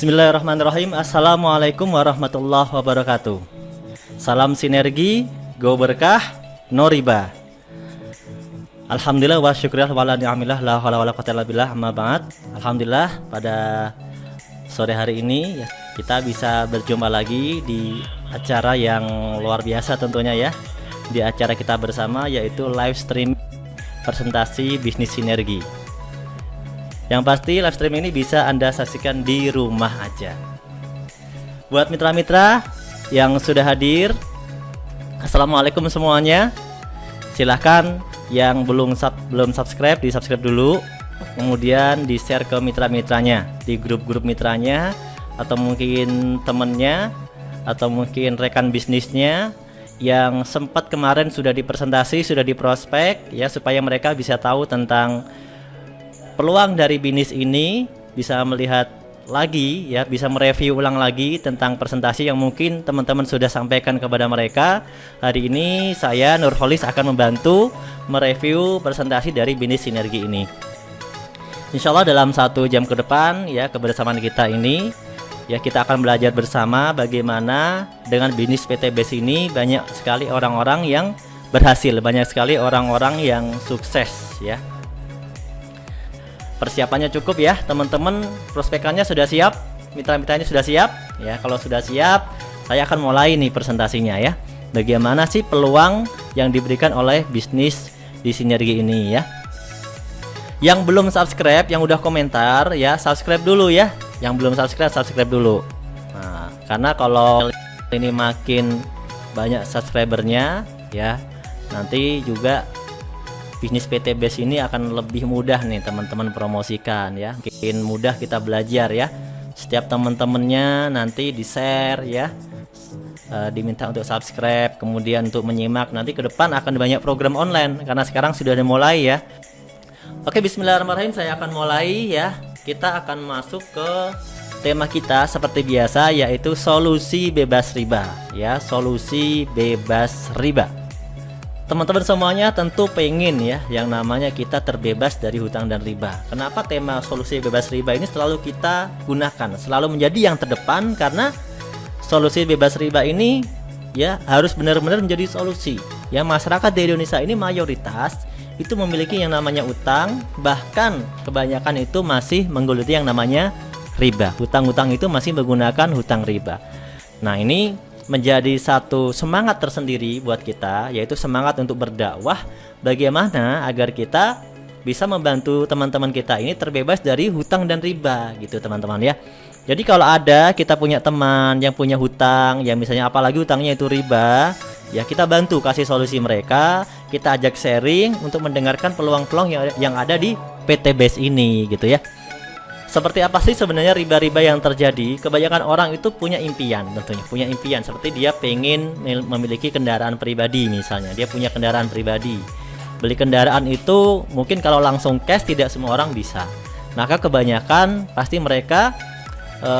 Bismillahirrahmanirrahim. Assalamualaikum warahmatullahi wabarakatuh. Salam sinergi, go berkah, no riba. Alhamdulillah wa syukrulillah wa la ni'amillah la haula wala quwwata illa billah, amma ba'd. Alhamdulillah pada sore hari ini ya, kita bisa berjumpa lagi di acara yang luar biasa tentunya ya. Di acara kita bersama yaitu live stream presentasi bisnis sinergi. Yang pasti live stream ini bisa Anda saksikan di rumah aja. Buat mitra-mitra yang sudah hadir, assalamualaikum semuanya. Silahkan yang belum subscribe, di subscribe dulu. Kemudian di share ke mitra-mitranya, di grup-grup mitranya, atau mungkin temennya, atau mungkin rekan bisnisnya yang sempat kemarin sudah dipresentasi, sudah diprospek ya, supaya mereka bisa tahu tentang peluang dari bisnis ini, bisa melihat lagi ya, bisa mereview ulang lagi tentang presentasi yang mungkin teman-teman sudah sampaikan kepada mereka. Hari ini saya Nurholis akan membantu mereview presentasi dari bisnis sinergi ini. Insya Allah dalam 1 jam ke depan ya, kebersamaan kita ini ya, kita akan belajar bersama bagaimana dengan bisnis PT BES ini banyak sekali orang-orang yang berhasil, banyak sekali orang-orang yang sukses ya. Persiapannya cukup ya teman-teman, prospekannya sudah siap, mitra-mitranya sudah siap ya. Kalau sudah siap, saya akan mulai nih presentasinya ya. Bagaimana sih peluang yang diberikan oleh bisnis di sinergi ini ya. Yang belum subscribe, yang udah komentar ya, subscribe dulu ya. Yang belum subscribe, subscribe dulu. Nah, karena kalau ini makin banyak subscribernya ya, nanti juga bisnis PT BES ini akan lebih mudah nih teman-teman promosikan ya. Mungkin mudah kita belajar ya. Setiap teman-temannya nanti di share ya, diminta untuk subscribe, kemudian untuk menyimak. Nanti ke depan akan banyak program online karena sekarang sudah dimulai ya. Oke, bismillahirrahmanirrahim, saya akan mulai ya. Kita akan masuk ke tema kita seperti biasa, yaitu solusi bebas riba ya, solusi bebas riba. Teman-teman semuanya tentu pengen ya yang namanya kita terbebas dari hutang dan riba. Kenapa tema solusi bebas riba ini selalu kita gunakan, selalu menjadi yang terdepan? Karena solusi bebas riba ini ya harus benar-benar menjadi solusi. Ya, masyarakat di Indonesia ini mayoritas itu memiliki yang namanya utang, bahkan kebanyakan itu masih menggeluti yang namanya riba. Hutang-hutang itu masih menggunakan hutang riba. Nah, ini menjadi satu semangat tersendiri buat kita, yaitu semangat untuk berdakwah bagaimana agar kita bisa membantu teman-teman kita ini terbebas dari hutang dan riba gitu teman-teman ya. Jadi kalau ada kita punya teman yang punya hutang, yang misalnya apalagi hutangnya itu riba ya, kita bantu kasih solusi mereka, kita ajak sharing untuk mendengarkan peluang-peluang yang ada di PT BES ini gitu ya. Seperti apa sih sebenarnya riba-riba yang terjadi? Kebanyakan orang itu punya impian, tentunya punya impian seperti dia pengen memiliki kendaraan pribadi misalnya. Dia punya kendaraan pribadi. Beli kendaraan itu mungkin kalau langsung cash tidak semua orang bisa. Maka kebanyakan pasti mereka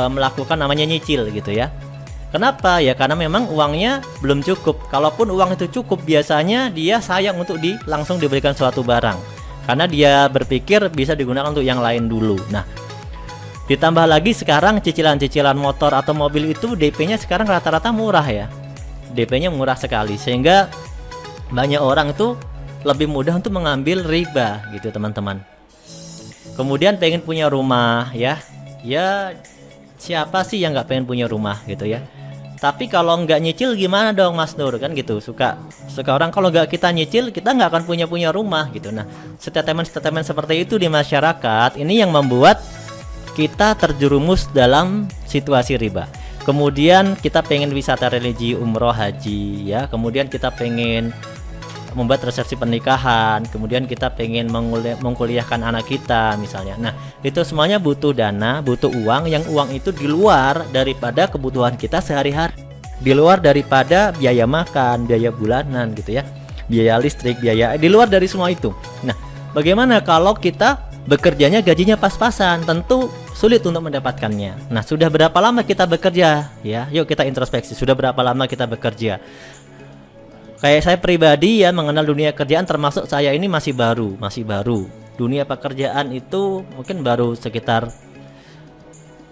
melakukan namanya nyicil gitu ya. Kenapa? Ya karena memang uangnya belum cukup. Kalaupun uang itu cukup, biasanya dia sayang untuk langsung diberikan suatu barang. Karena dia berpikir bisa digunakan untuk yang lain dulu. Nah, ditambah lagi sekarang cicilan-cicilan motor atau mobil itu DP-nya sekarang rata-rata murah ya. DP-nya murah sekali sehingga banyak orang itu lebih mudah untuk mengambil riba gitu teman-teman. Kemudian pengen punya rumah ya. Ya siapa sih yang nggak pengen punya rumah gitu ya. Tapi kalau nggak nyicil gimana dong Mas Nur, kan gitu. Suka orang kalau nggak kita nyicil kita nggak akan punya rumah gitu. Nah, statement-statement seperti itu di masyarakat ini yang membuat kita terjerumus dalam situasi riba. Kemudian kita pengen wisata religi, umroh, haji ya. Kemudian kita pengen membuat resepsi pernikahan. Kemudian kita pengen mengkuliahkan anak kita misalnya. Nah, itu semuanya butuh dana, butuh uang. Yang uang itu di luar daripada kebutuhan kita sehari-hari, di luar daripada biaya makan, biaya bulanan gitu ya, biaya listrik, biaya di luar dari semua itu. Nah, bagaimana kalau kita bekerjanya gajinya pas-pasan? Tentu sulit untuk mendapatkannya. Nah, sudah berapa lama kita bekerja ya? Yuk kita introspeksi, sudah berapa lama kita bekerja? Kayak saya pribadi ya, mengenal dunia kerjaan, termasuk saya ini masih baru. Dunia pekerjaan itu mungkin baru sekitar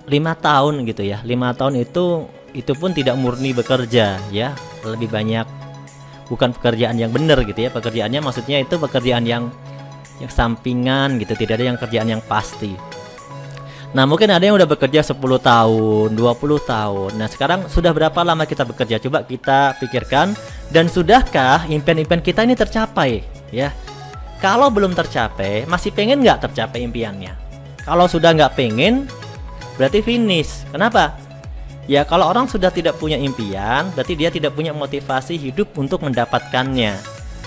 5 tahun gitu ya. 5 tahun itu pun tidak murni bekerja ya, lebih banyak bukan pekerjaan yang benar gitu ya. Pekerjaannya maksudnya itu pekerjaan yang sampingan gitu, tidak ada yang kerjaan yang pasti. Nah mungkin ada yang udah bekerja 10 tahun, 20 tahun. Nah sekarang sudah berapa lama kita bekerja? Coba kita pikirkan. Dan sudahkah impian-impian kita ini tercapai ya? Kalau belum tercapai, masih pengen nggak tercapai impiannya? Kalau sudah nggak pengen, berarti finish. Kenapa? Ya kalau orang sudah tidak punya impian, berarti dia tidak punya motivasi hidup untuk mendapatkannya.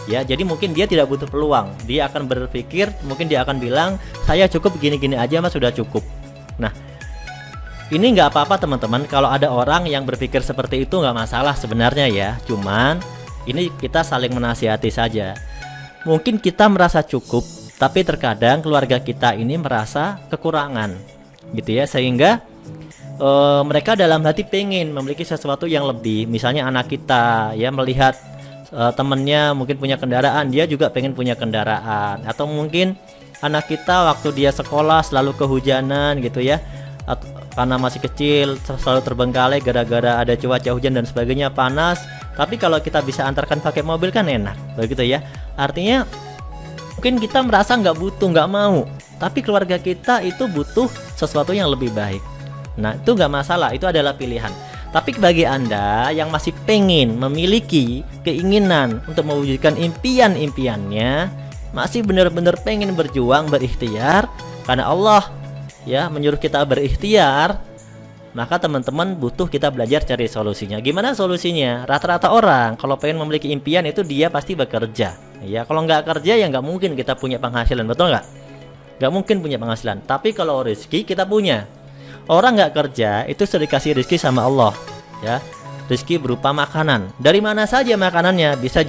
Ya, jadi mungkin dia tidak butuh peluang. Dia akan berpikir, mungkin dia akan bilang, saya cukup gini-gini aja mas, sudah cukup. Nah, ini nggak apa-apa teman-teman. Kalau ada orang yang berpikir seperti itu nggak masalah sebenarnya ya. Cuman ini kita saling menasihati saja. Mungkin kita merasa cukup, tapi terkadang keluarga kita ini merasa kekurangan, gitu ya. Sehingga mereka dalam hati pengen memiliki sesuatu yang lebih. Misalnya anak kita ya melihat temennya mungkin punya kendaraan, dia juga pengen punya kendaraan. Atau mungkin anak kita waktu dia sekolah selalu kehujanan gitu ya, karena masih kecil selalu terbengkalai gara-gara ada cuaca hujan dan sebagainya, panas. Tapi kalau kita bisa antarkan pakai mobil kan enak, begitu ya. Artinya mungkin kita merasa nggak butuh, nggak mau, tapi keluarga kita itu butuh sesuatu yang lebih baik. Nah itu nggak masalah, itu adalah pilihan. Tapi bagi Anda yang masih pengen memiliki keinginan untuk mewujudkan impian-impiannya, masih benar-benar pengen berjuang, berikhtiar karena Allah ya menyuruh kita berikhtiar, maka teman-teman butuh kita belajar cari solusinya. Gimana solusinya? Rata-rata orang kalau pengen memiliki impian itu dia pasti bekerja. Ya kalau nggak kerja ya nggak mungkin kita punya penghasilan, betul nggak? Nggak mungkin punya penghasilan. Tapi kalau rezeki kita punya. Orang nggak kerja itu sudah dikasih rezeki sama Allah ya. Rezeki berupa makanan. Dari mana saja makanannya? Bisa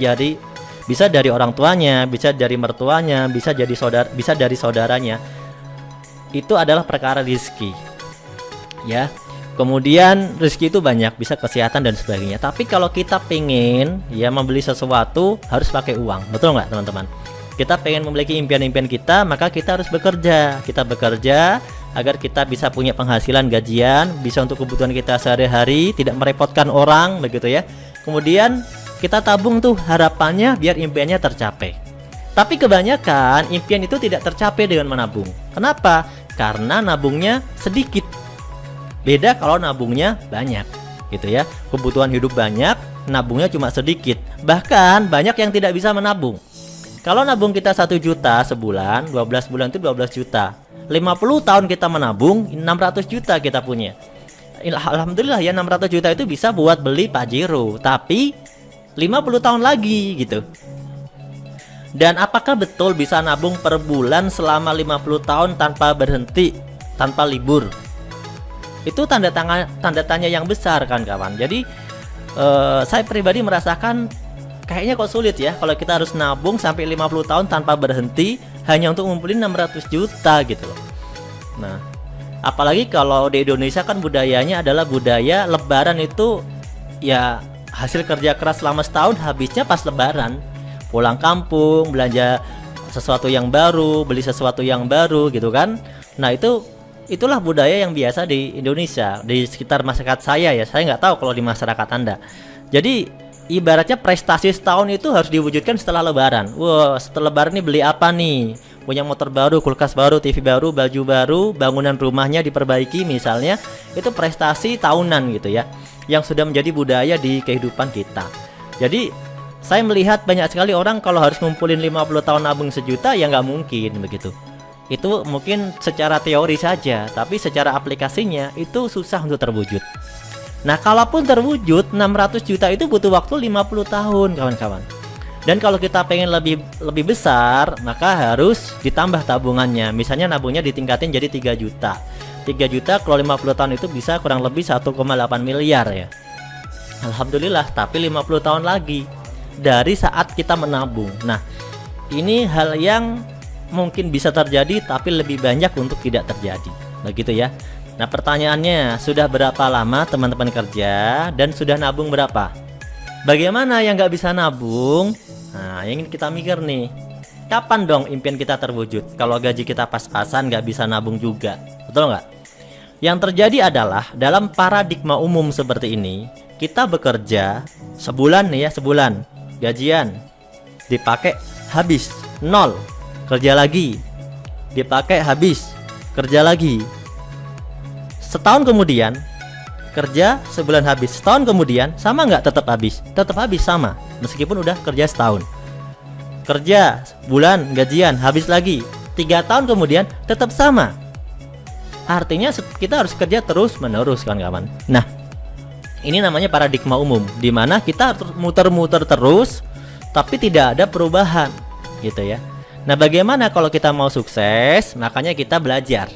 dari orang tuanya, bisa dari mertuanya, bisa dari saudaranya. Itu adalah perkara rezeki ya. Kemudian rezeki itu banyak, bisa kesehatan dan sebagainya. Tapi kalau kita pengen ya membeli sesuatu harus pakai uang, betul nggak teman-teman? Kita pengen memiliki impian-impian kita, maka kita harus bekerja. Kita bekerja agar kita bisa punya penghasilan gajian, bisa untuk kebutuhan kita sehari-hari, tidak merepotkan orang, begitu ya. Kemudian kita tabung tuh harapannya biar impiannya tercapai. Tapi kebanyakan impian itu tidak tercapai dengan menabung. Kenapa? Karena nabungnya sedikit. Beda kalau nabungnya banyak, gitu ya. Kebutuhan hidup banyak, nabungnya cuma sedikit. Bahkan banyak yang tidak bisa menabung. Kalau nabung kita 1 juta sebulan, 12 bulan itu 12 juta. 50 tahun kita menabung, 600 juta kita punya. Alhamdulillah ya, 600 juta itu bisa buat beli Pajero. Tapi 50 tahun lagi gitu. Dan apakah betul bisa nabung per bulan selama 50 tahun tanpa berhenti, tanpa libur? Itu tanda tanya yang besar kan kawan. Jadi saya pribadi merasakan kayaknya kok sulit ya kalau kita harus nabung sampai 50 tahun tanpa berhenti hanya untuk ngumpulin 600 juta gitu loh. Nah, apalagi kalau di Indonesia kan budayanya adalah budaya lebaran itu ya hasil kerja keras selama setahun habisnya pas lebaran. Pulang kampung, belanja sesuatu yang baru, beli sesuatu yang baru gitu kan. Nah, itulah budaya yang biasa di Indonesia, di sekitar masyarakat saya ya. Saya nggak tahu kalau di masyarakat Anda. Jadi ibaratnya prestasi setahun itu harus diwujudkan setelah lebaran. Wah, setelah lebaran nih beli apa nih? Punya motor baru, kulkas baru, TV baru, baju baru, bangunan rumahnya diperbaiki misalnya. Itu prestasi tahunan gitu ya, yang sudah menjadi budaya di kehidupan kita. Jadi saya melihat banyak sekali orang kalau harus ngumpulin 50 tahun nabung sejuta ya nggak mungkin begitu. Itu mungkin secara teori saja, tapi secara aplikasinya itu susah untuk terwujud. Nah, kalaupun terwujud 600 juta itu butuh waktu 50 tahun kawan-kawan. Dan kalau kita pengen lebih besar, maka harus ditambah tabungannya. Misalnya nabungnya ditingkatin jadi 3 juta. 3 juta kalau 50 tahun itu bisa kurang lebih 1,8 miliar ya. Alhamdulillah, tapi 50 tahun lagi dari saat kita menabung. Nah, ini hal yang mungkin bisa terjadi tapi lebih banyak untuk tidak terjadi. Begitu ya. Nah, pertanyaannya, sudah berapa lama teman-teman kerja dan sudah nabung berapa? Bagaimana yang nggak bisa nabung? Nah, yang ingin kita mikir nih, kapan dong impian kita terwujud? Kalau gaji kita pas-pasan nggak bisa nabung juga, betul nggak? Yang terjadi adalah dalam paradigma umum seperti ini, kita bekerja sebulan nih ya, sebulan gajian dipakai habis, nol, kerja lagi, dipakai habis, kerja lagi. Setahun kemudian kerja sebulan habis, setahun kemudian sama nggak? Tetap habis sama, meskipun udah kerja setahun. Kerja bulan gajian habis lagi, 3 tahun kemudian tetap sama. Artinya kita harus kerja terus menerus, kawan-kawan. Nah, ini namanya paradigma umum, di mana kita harus muter-muter terus tapi tidak ada perubahan, gitu ya. Nah, bagaimana kalau kita mau sukses? Makanya kita belajar.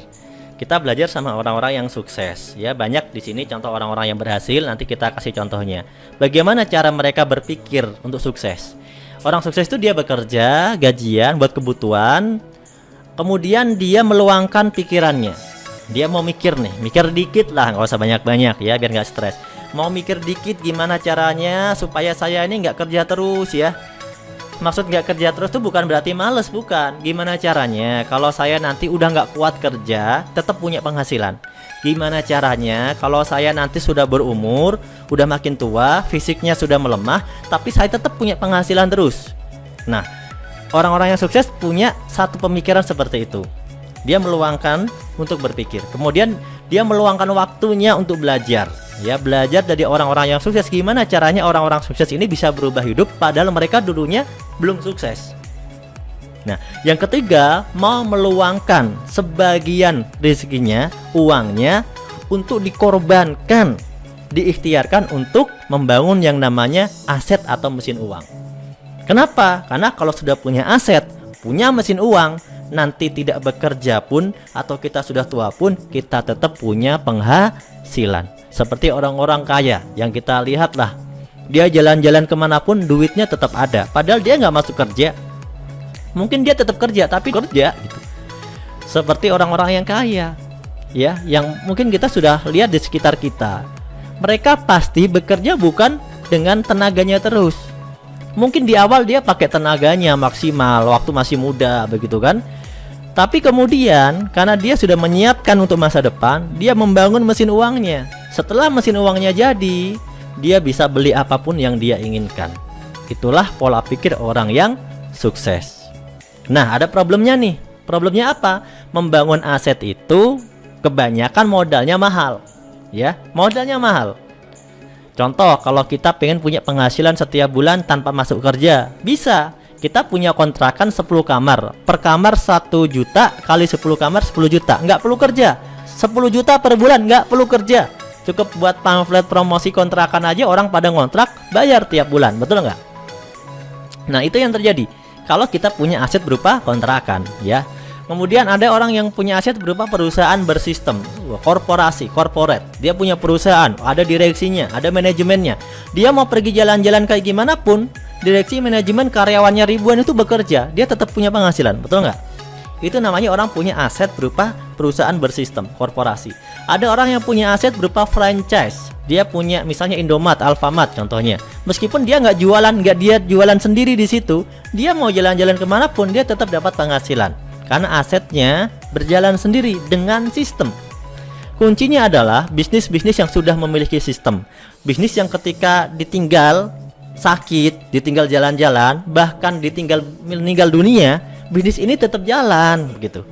Kita belajar sama orang-orang yang sukses, ya. Banyak di sini contoh orang-orang yang berhasil, nanti kita kasih contohnya. Bagaimana cara mereka berpikir untuk sukses? Orang sukses itu dia bekerja, gajian buat kebutuhan, kemudian dia meluangkan pikirannya. Dia mau mikir nih, mikir dikit lah, nggak usah banyak-banyak ya, biar nggak stres. Mau mikir dikit gimana caranya supaya saya ini nggak kerja terus ya. Maksud nggak kerja terus tuh bukan berarti males, bukan. Gimana caranya kalau saya nanti udah nggak kuat kerja, tetap punya penghasilan. Gimana caranya kalau saya nanti sudah berumur, udah makin tua, fisiknya sudah melemah, tapi saya tetap punya penghasilan terus. Nah, orang-orang yang sukses punya satu pemikiran seperti itu. Dia meluangkan untuk berpikir, kemudian dia meluangkan waktunya untuk belajar, ya, belajar dari orang-orang yang sukses. Gimana caranya orang-orang sukses ini bisa berubah hidup padahal mereka dulunya belum sukses. Nah, yang ketiga, mau meluangkan sebagian rezekinya, uangnya untuk dikorbankan, diikhtiarkan untuk membangun yang namanya aset atau mesin uang. Kenapa? Karena kalau sudah punya aset, punya mesin uang, nanti tidak bekerja pun atau kita sudah tua pun kita tetap punya penghasilan. Seperti orang-orang kaya yang kita lihat lah, dia jalan-jalan kemanapun duitnya tetap ada, padahal dia nggak masuk kerja. Mungkin dia tetap kerja tapi kerja gitu. Seperti orang-orang yang kaya, ya, yang mungkin kita sudah lihat di sekitar kita. Mereka pasti bekerja bukan dengan tenaganya terus. Mungkin di awal dia pakai tenaganya maksimal waktu masih muda begitu kan. Tapi kemudian karena dia sudah menyiapkan untuk masa depan, dia membangun mesin uangnya. Setelah mesin uangnya jadi, dia bisa beli apapun yang dia inginkan. Itulah pola pikir orang yang sukses. Nah, ada problemnya nih. Problemnya apa? Membangun aset itu kebanyakan modalnya mahal. Ya, modalnya mahal. Contoh, kalau kita pengen punya penghasilan setiap bulan tanpa masuk kerja, bisa. Kita punya kontrakan 10 kamar, per kamar 1 juta kali 10 kamar 10 juta, nggak perlu kerja. 10 juta per bulan, nggak perlu kerja. Cukup buat pamflet promosi kontrakan aja, orang pada ngontrak, bayar tiap bulan, betul nggak? Nah, itu yang terjadi kalau kita punya aset berupa kontrakan, ya. Kemudian ada orang yang punya aset berupa perusahaan bersistem, korporasi, corporate. Dia punya perusahaan, ada direksinya, ada manajemennya. Dia mau pergi jalan-jalan kayak gimana pun, direksi, manajemen, karyawannya ribuan itu bekerja, dia tetap punya penghasilan, betul nggak? Itu namanya orang punya aset berupa perusahaan bersistem, korporasi. Ada orang yang punya aset berupa franchise. Dia punya misalnya Indomaret, Alfamart contohnya. Meskipun dia nggak jualan sendiri di situ, dia mau jalan-jalan kemanapun dia tetap dapat penghasilan. Karena asetnya berjalan sendiri dengan sistem. Kuncinya adalah bisnis-bisnis yang sudah memiliki sistem. Bisnis yang ketika ditinggal sakit, ditinggal jalan-jalan, bahkan ditinggal meninggal dunia, bisnis ini tetap jalan begitu.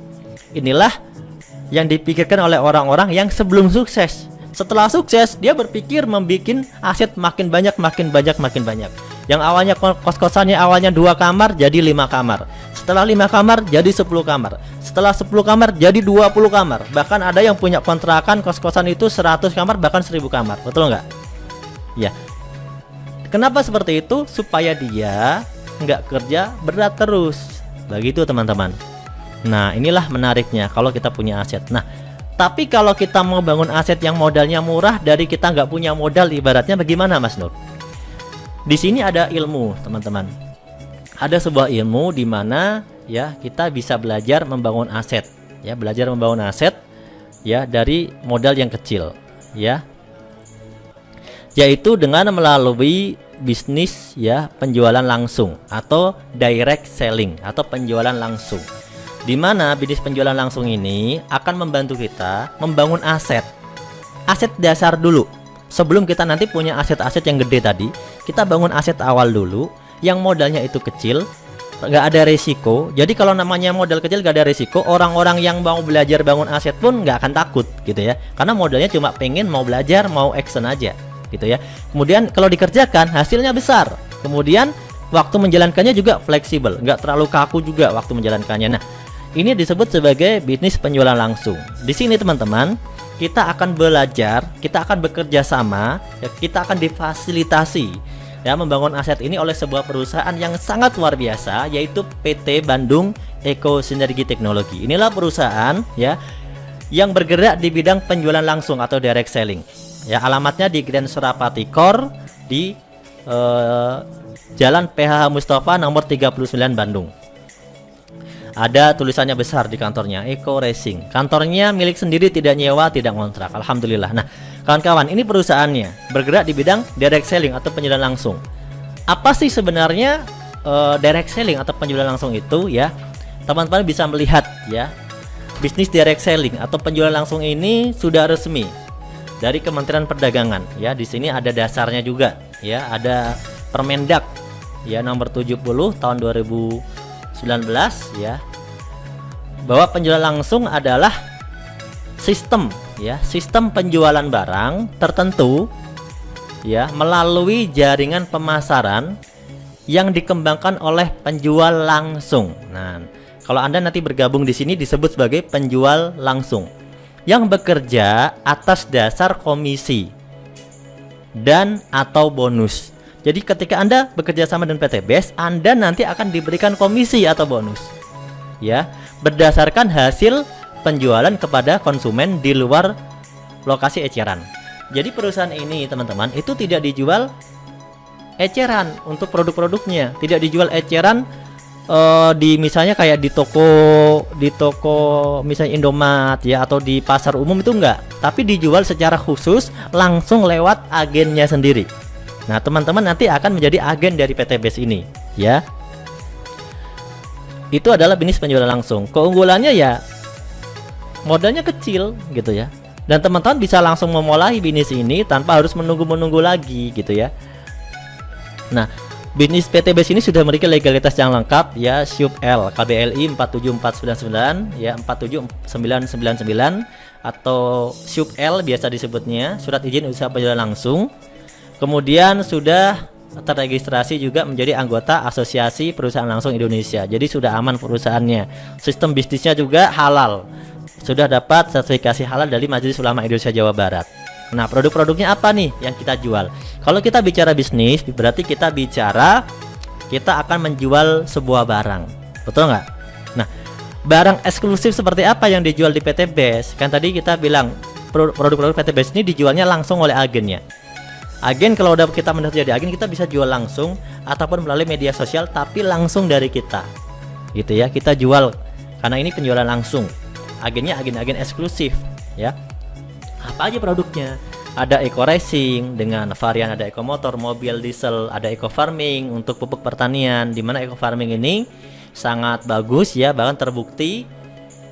Inilah yang dipikirkan oleh orang-orang yang sebelum sukses. Setelah sukses, dia berpikir membuat aset makin banyak. Yang awalnya kos-kosannya awalnya 2 kamar jadi 5 kamar. Setelah 5 kamar jadi 10 kamar. Setelah 10 kamar jadi 20 kamar. Bahkan ada yang punya kontrakan kos-kosan itu 100 kamar bahkan 1000 kamar. Betul nggak? Ya. Kenapa seperti itu? Supaya dia nggak kerja berat terus. Begitu teman-teman. Nah, inilah menariknya kalau kita punya aset. Nah, tapi kalau kita mau bangun aset yang modalnya murah dari kita nggak punya modal, ibaratnya bagaimana Mas Nur? Di sini ada ilmu, teman-teman. Ada sebuah ilmu di mana ya kita bisa belajar membangun aset, ya, belajar membangun aset ya dari modal yang kecil, ya. Yaitu dengan melalui bisnis ya penjualan langsung atau direct selling atau penjualan langsung. Di mana bisnis penjualan langsung ini akan membantu kita membangun aset dasar dulu. Sebelum kita nanti punya aset-aset yang gede tadi, kita bangun aset awal dulu yang modalnya itu kecil, nggak ada resiko. Jadi kalau namanya modal kecil nggak ada resiko, orang-orang yang mau belajar bangun aset pun nggak akan takut gitu ya, karena modalnya cuma pengen mau belajar, mau action aja gitu ya. Kemudian kalau dikerjakan hasilnya besar, kemudian waktu menjalankannya juga fleksibel, nggak terlalu kaku juga waktu menjalankannya. Nah, ini disebut sebagai bisnis penjualan langsung. Di sini teman-teman, kita akan belajar, kita akan bekerja sama, ya, kita akan difasilitasi ya membangun aset ini oleh sebuah perusahaan yang sangat luar biasa, yaitu PT Bandung Eko Sinergi Teknologi. Inilah perusahaan ya yang bergerak di bidang penjualan langsung atau direct selling. Ya, alamatnya di Grand Surapati Core di Jalan PH Mustafa nomor 39 Bandung. Ada tulisannya besar di kantornya, Eko Racing. Kantornya milik sendiri, tidak nyewa, tidak ngontrak. Alhamdulillah. Nah, kawan-kawan, ini perusahaannya bergerak di bidang direct selling atau penjualan langsung. Apa sih sebenarnya direct selling atau penjualan langsung itu ya? Teman-teman bisa melihat ya, bisnis direct selling atau penjualan langsung ini sudah resmi dari Kementerian Perdagangan ya. Di sini ada dasarnya juga ya, ada Permendak ya nomor 70 tahun 2019 ya, bahwa penjualan langsung adalah sistem ya, sistem penjualan barang tertentu ya melalui jaringan pemasaran yang dikembangkan oleh penjual langsung. Nah, kalau Anda nanti bergabung di sini disebut sebagai penjual langsung yang bekerja atas dasar komisi dan atau bonus. Jadi ketika Anda bekerja sama dengan PT BES, Anda nanti akan diberikan komisi atau bonus ya, berdasarkan hasil penjualan kepada konsumen di luar lokasi eceran. Jadi perusahaan ini teman-teman itu tidak dijual eceran untuk produk-produknya, tidak dijual eceran di misalnya kayak di toko misalnya Indomaret ya, atau di pasar umum itu enggak, tapi dijual secara khusus langsung lewat agennya sendiri. Nah, teman-teman nanti akan menjadi agen dari PT BES ini ya. Itu adalah bisnis penjualan langsung. Keunggulannya ya modalnya kecil gitu ya, dan teman-teman bisa langsung memulai bisnis ini tanpa harus menunggu lagi gitu ya. Nah, bisnis PT BES ini sudah memiliki legalitas yang lengkap ya, SYUP L KBLI 47499 ya, 47999 atau SYUP L biasa disebutnya, surat izin usaha penjualan langsung. Kemudian sudah terregistrasi juga menjadi anggota Asosiasi Perusahaan Langsung Indonesia. Jadi sudah aman perusahaannya. Sistem bisnisnya juga halal. Sudah dapat sertifikasi halal dari Majelis Ulama Indonesia Jawa Barat. Nah, produk-produknya apa nih yang kita jual? Kalau kita bicara bisnis, berarti kita akan menjual sebuah barang. Betul nggak? Nah, barang eksklusif seperti apa yang dijual di PT BES? Kan tadi kita bilang produk-produk PT BES ini dijualnya langsung oleh agennya. Agen, kalau udah kita menjadi agen, kita bisa jual langsung ataupun melalui media sosial, tapi langsung dari kita gitu ya, kita jual karena ini penjualan langsung. Agennya agen-agen eksklusif ya. Apa aja produknya? Ada Eco Racing dengan varian, ada Eco Motor, mobil diesel, ada Eco Farming untuk pupuk pertanian, di mana Eco Farming ini sangat bagus ya, bahkan terbukti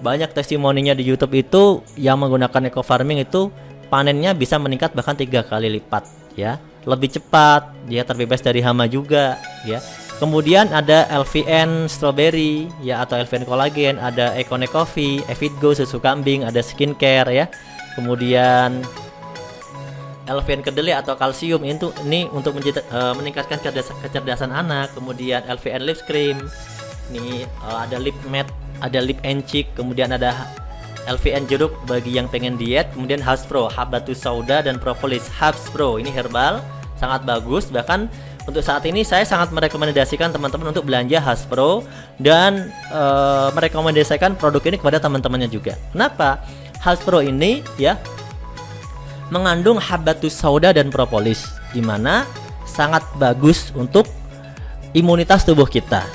banyak testimoninya di YouTube itu yang menggunakan Eco Farming itu panennya bisa meningkat bahkan 3 kali lipat ya, lebih cepat, dia terbebas dari hama juga ya. Kemudian ada LVN Strawberry ya, atau LVN Collagen, ada Econe Coffee, Evitgo susu kambing, ada skincare ya. Kemudian LVN Kedelai atau kalsium ini untuk meningkatkan kecerdasan anak. Kemudian LVN Lips Cream, ini ada lip matte, ada lip and cheek. Kemudian ada LVN jeruk bagi yang pengen diet. Kemudian Haspro, Habatus Sauda dan Propolis. Haspro ini herbal, sangat bagus. Bahkan untuk saat ini saya sangat merekomendasikan teman-teman untuk belanja Haspro dan merekomendasikan produk ini kepada teman-temannya juga. Kenapa? Haspro ini ya mengandung Habatus Sauda dan Propolis, di mana sangat bagus untuk imunitas tubuh kita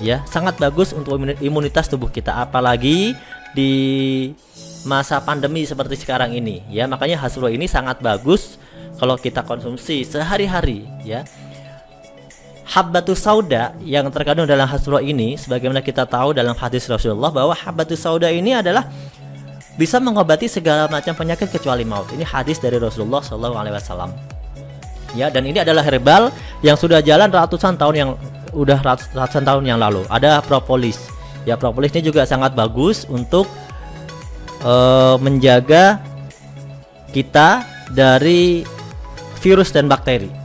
ya, sangat bagus untuk imunitas tubuh kita, apalagi di masa pandemi seperti sekarang ini ya. Makanya Haspro ini sangat bagus kalau kita konsumsi sehari-hari ya. Habbatus sauda yang terkandung dalam hasbro ini, sebagaimana kita tahu dalam hadis Rasulullah bahwa habbatus sauda ini adalah bisa mengobati segala macam penyakit kecuali maut. Ini hadis dari Rasulullah SAW. Ya, dan ini adalah herbal yang sudah jalan ratusan tahun yang lalu. Ada propolis. Ya, propolis ini juga sangat bagus untuk menjaga kita dari virus dan bakteri.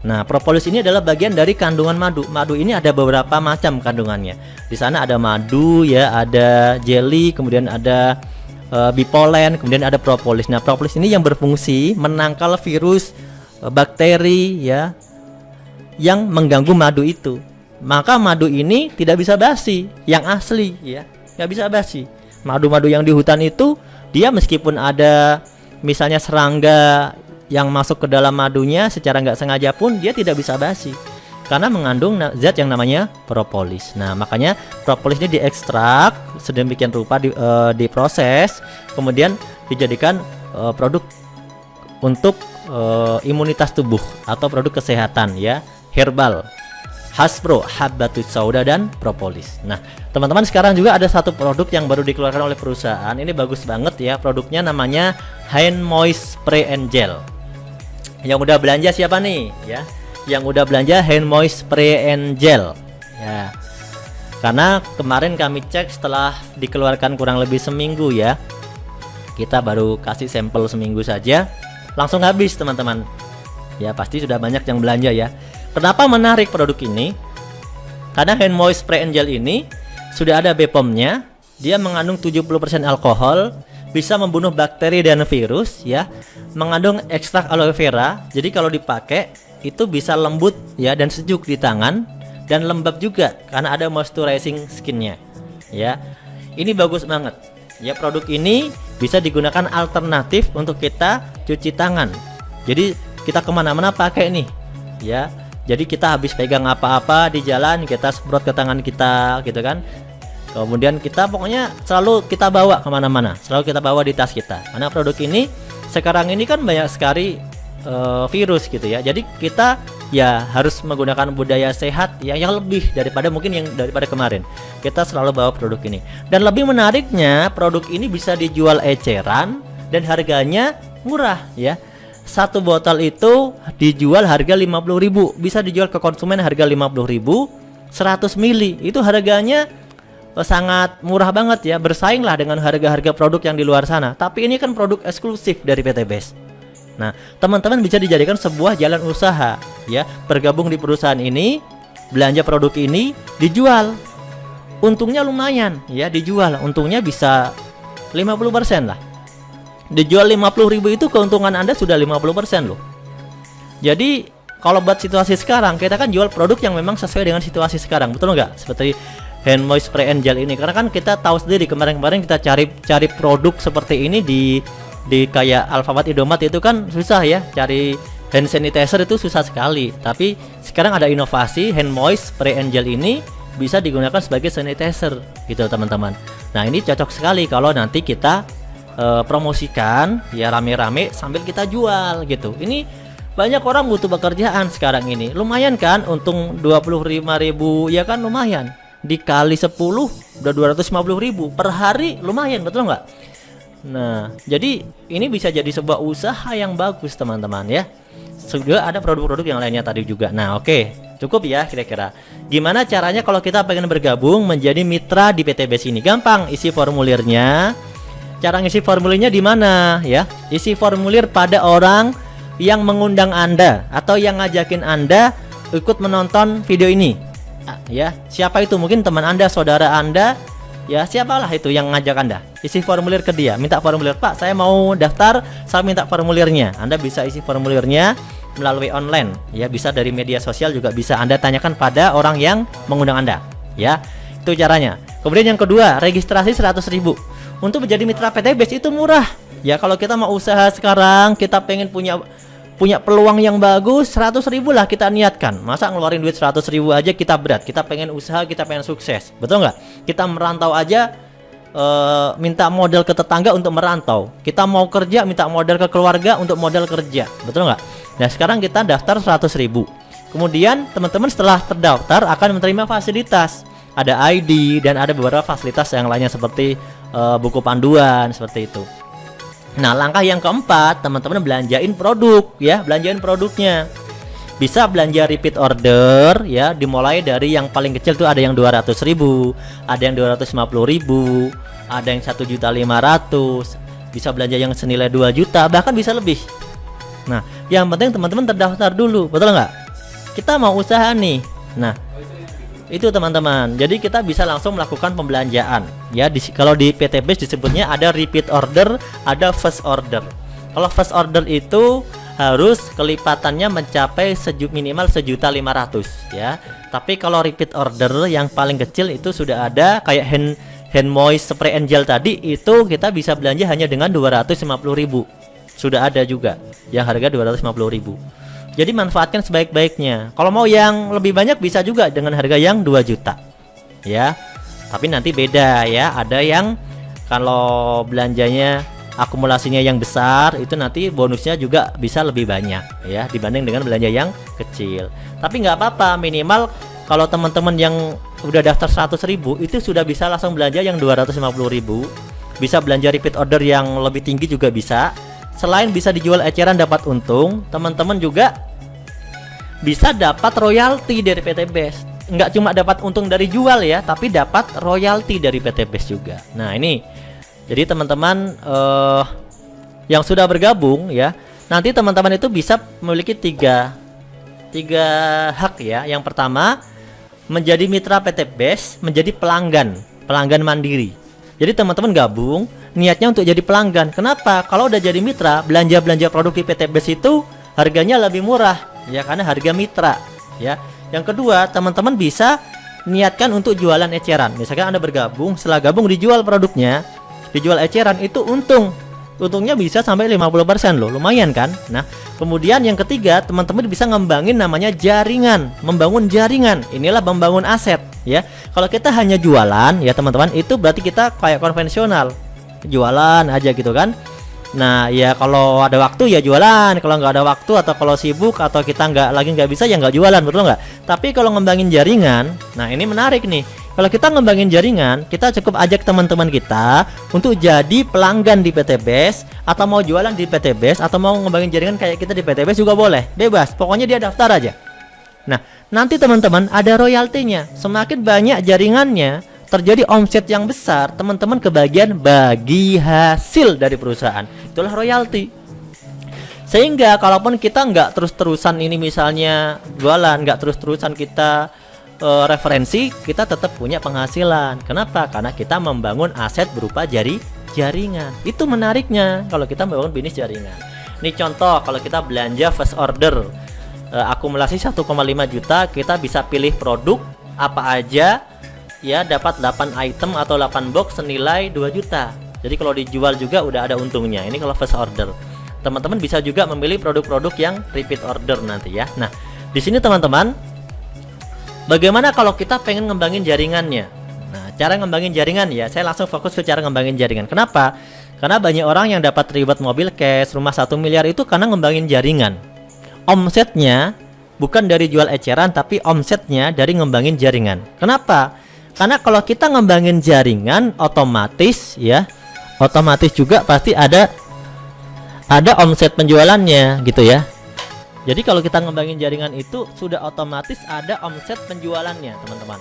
Nah, propolis ini adalah bagian dari kandungan madu. Madu ini ada beberapa macam kandungannya. Di sana ada madu, ya, ada jelly, kemudian ada bipolen, kemudian ada propolis. Nah, propolis ini yang berfungsi menangkal virus, bakteri, ya, yang mengganggu madu itu. Maka madu ini tidak bisa basi, yang asli, ya, nggak bisa basi. Madu-madu yang di hutan itu, dia meskipun ada misalnya serangga yang masuk ke dalam madunya secara nggak sengaja pun dia tidak bisa basi karena mengandung zat yang namanya propolis. Nah, makanya propolis ini diekstrak sedemikian rupa, diproses, kemudian dijadikan produk untuk imunitas tubuh atau produk kesehatan, ya, herbal. Hasbro, Habbatus sauda dan propolis. Nah, teman-teman, sekarang juga ada satu produk yang baru dikeluarkan oleh perusahaan. Ini bagus banget, ya. Produknya namanya Hand Moist Spray and Gel. Yang udah belanja siapa nih, ya? Yang udah belanja Hand Moist Spray and Gel, ya. Karena kemarin kami cek setelah dikeluarkan kurang lebih seminggu, ya. Kita baru kasih sampel seminggu saja, langsung habis, teman-teman. Ya, pasti sudah banyak yang belanja, ya. Kenapa menarik produk ini? Karena Hand Moist Spray and Gel ini sudah ada BPOM-nya, dia mengandung 70% alkohol, bisa membunuh bakteri dan virus, ya. Mengandung ekstrak aloe vera, jadi kalau dipakai itu bisa lembut, ya, dan sejuk di tangan, dan lembab juga karena ada moisturizing skinnya, ya. Ini bagus banget, ya. Produk ini bisa digunakan alternatif untuk kita cuci tangan. Jadi kita kemana-mana pakai nih, ya. Jadi kita habis pegang apa-apa di jalan, kita semprot ke tangan kita, gitu kan. Kemudian kita pokoknya selalu kita bawa kemana-mana, selalu kita bawa di tas kita. Karena produk ini sekarang ini kan banyak sekali virus, gitu ya. Jadi kita ya harus menggunakan budaya sehat ya, yang lebih daripada mungkin yang daripada kemarin. Kita selalu bawa produk ini. Dan lebih menariknya, produk ini bisa dijual eceran dan harganya murah, ya. Satu botol itu dijual harga 50.000, bisa dijual ke konsumen harga 50.000, 100 mili. Itu harganya sangat murah banget, ya, bersaing lah dengan harga-harga produk yang di luar sana. Tapi ini kan produk eksklusif dari PT BEST. Nah, teman-teman bisa dijadikan sebuah jalan usaha, ya. Bergabung di perusahaan ini, belanja produk ini, dijual. Untungnya lumayan, ya, dijual. Untungnya bisa 50% lah. Dijual 50.000 itu keuntungan Anda sudah 50% loh. Jadi kalau buat situasi sekarang, kita kan jual produk yang memang sesuai dengan situasi sekarang, betul nggak? Seperti Hand Moist Spray and Gel ini, karena kan kita tahu sendiri kemarin-kemarin kita cari produk seperti ini di kayak Alfamart, Indomaret itu kan susah, ya. Cari hand sanitizer itu susah sekali. Tapi sekarang ada inovasi Hand Moist Spray and Gel ini bisa digunakan sebagai sanitizer, gitu, teman-teman. Nah, ini cocok sekali kalau nanti kita promosikan, ya, rame-rame sambil kita jual, gitu. Ini banyak orang butuh pekerjaan sekarang ini. Lumayan kan, untung 25.000, ya kan, lumayan. Dikali 10 udah 250.000 per hari, lumayan, betul nggak? Nah, jadi ini bisa jadi sebuah usaha yang bagus, teman-teman, ya. Sudah ada produk-produk yang lainnya tadi juga. Nah, oke, cukup ya kira-kira. Gimana caranya kalau kita pengen bergabung menjadi mitra di PT BEST ini? Gampang, isi formulirnya. Cara ngisi formulirnya di mana, ya? Isi formulir pada orang yang mengundang Anda atau yang ngajakin Anda ikut menonton video ini. Ya, siapa itu? Mungkin teman Anda, saudara Anda, ya, siapalah itu yang ngajak Anda. Isi formulir ke dia, minta formulir, "Pak, saya mau daftar, saya minta formulirnya." Anda bisa isi formulirnya melalui online, ya, bisa dari media sosial juga bisa. Anda tanyakan pada orang yang mengundang Anda, ya. Itu caranya. Kemudian yang kedua, registrasi 100.000. Untuk menjadi mitra PT BEST itu murah, ya. Kalau kita mau usaha sekarang, kita pengen punya peluang yang bagus, 100.000 lah kita niatkan. Masa ngeluarin duit 100.000 aja kita berat. Kita pengen usaha, kita pengen sukses, betul nggak? Kita merantau aja, minta modal ke tetangga untuk merantau. Kita mau kerja, minta modal ke keluarga untuk modal kerja, betul nggak? Nah, sekarang kita daftar 100.000. Kemudian teman-teman setelah terdaftar akan menerima fasilitas, ada ID dan ada beberapa fasilitas yang lainnya seperti buku panduan seperti itu. Nah, langkah yang keempat, teman-teman belanjain produk ya, belanjain produknya. Bisa belanja repeat order ya, dimulai dari yang paling kecil tuh ada yang 200.000, ada yang 250.000, ada yang 1.500.000, bisa belanja yang senilai 2 juta, bahkan bisa lebih. Nah, yang penting teman-teman terdaftar dulu, betul nggak? Kita mau usaha nih. Nah, itu teman-teman. Jadi kita bisa langsung melakukan pembelanjaan. Ya, kalau di PTBase disebutnya ada repeat order, ada first order. Kalau first order itu harus kelipatannya mencapai minimal 1.500.000 ya. Tapi kalau repeat order yang paling kecil itu sudah ada kayak hand moist spray and gel tadi, itu kita bisa belanja hanya dengan 250.000. Sudah ada juga yang harga 250.000. Jadi manfaatkan sebaik-baiknya. Kalau mau yang lebih banyak bisa juga dengan harga yang 2 juta. Ya. Tapi nanti beda ya. Ada yang kalau belanjanya akumulasinya yang besar, itu nanti bonusnya juga bisa lebih banyak ya dibanding dengan belanja yang kecil. Tapi nggak apa-apa, minimal kalau teman-teman yang udah daftar 100.000 itu sudah bisa langsung belanja yang 250.000. Bisa belanja repeat order yang lebih tinggi juga bisa. Selain bisa dijual eceran dapat untung, teman-teman juga bisa dapat royalti dari PTBase. Nggak cuma dapat untung dari jual ya, tapi dapat royalti dari PTBase juga. Nah ini, jadi teman-teman yang sudah bergabung ya, nanti teman-teman itu bisa memiliki tiga hak ya. Yang pertama, menjadi mitra PTBase, menjadi pelanggan mandiri. Jadi teman-teman gabung, niatnya untuk jadi pelanggan. Kenapa? Kalau udah jadi mitra, belanja produk di PTBase itu harganya lebih murah ya, karena harga mitra ya. Yang kedua, teman-teman bisa niatkan untuk jualan eceran. Misalkan Anda bergabung, setelah gabung dijual produknya, dijual eceran, itu untungnya bisa sampai 50% loh, lumayan kan. Nah, kemudian yang ketiga, teman-teman bisa ngembangin namanya jaringan, membangun jaringan. Inilah membangun aset ya. Kalau kita hanya jualan ya teman-teman, itu berarti kita kayak konvensional, jualan aja gitu kan. Nah ya, kalau ada waktu ya jualan, kalau nggak ada waktu atau kalau sibuk atau kita nggak bisa ya nggak jualan, betul nggak? Tapi kalau ngembangin jaringan, nah ini menarik nih. Kalau kita ngembangin jaringan, kita cukup ajak teman-teman kita untuk jadi pelanggan di PTBase, atau mau jualan di PTBase, atau mau ngembangin jaringan kayak kita di PTBase juga boleh, bebas. Pokoknya dia daftar aja. Nah, nanti teman-teman ada royaltinya. Semakin banyak jaringannya, terjadi omset yang besar, teman-teman kebagian bagi hasil dari perusahaan. Itulah royalti. Sehingga kalaupun kita nggak terus-terusan ini misalnya jualan, nggak terus-terusan kita referensi, kita tetap punya penghasilan. Kenapa? Karena kita membangun aset berupa jaringan. Itu menariknya kalau kita membangun bisnis jaringan. Ini contoh, kalau kita belanja first order akumulasi 1,5 juta, kita bisa pilih produk apa aja ya, dapat 8 item atau 8 box senilai 2 juta. Jadi kalau dijual juga udah ada untungnya. Ini kalau first order. Teman-teman bisa juga memilih produk-produk yang repeat order nanti ya. Nah, di sini teman-teman, bagaimana kalau kita pengen ngembangin jaringannya? Nah, cara ngembangin jaringan ya, saya langsung fokus ke cara ngembangin jaringan. Kenapa? Karena banyak orang yang dapat reward mobil cash, rumah 1 miliar itu karena ngembangin jaringan. Omsetnya bukan dari jual eceran, tapi omsetnya dari ngembangin jaringan. Kenapa? Karena kalau kita ngembangin jaringan, otomatis juga pasti ada omset penjualannya gitu ya. Jadi kalau kita ngembangin jaringan itu sudah otomatis ada omset penjualannya, teman-teman.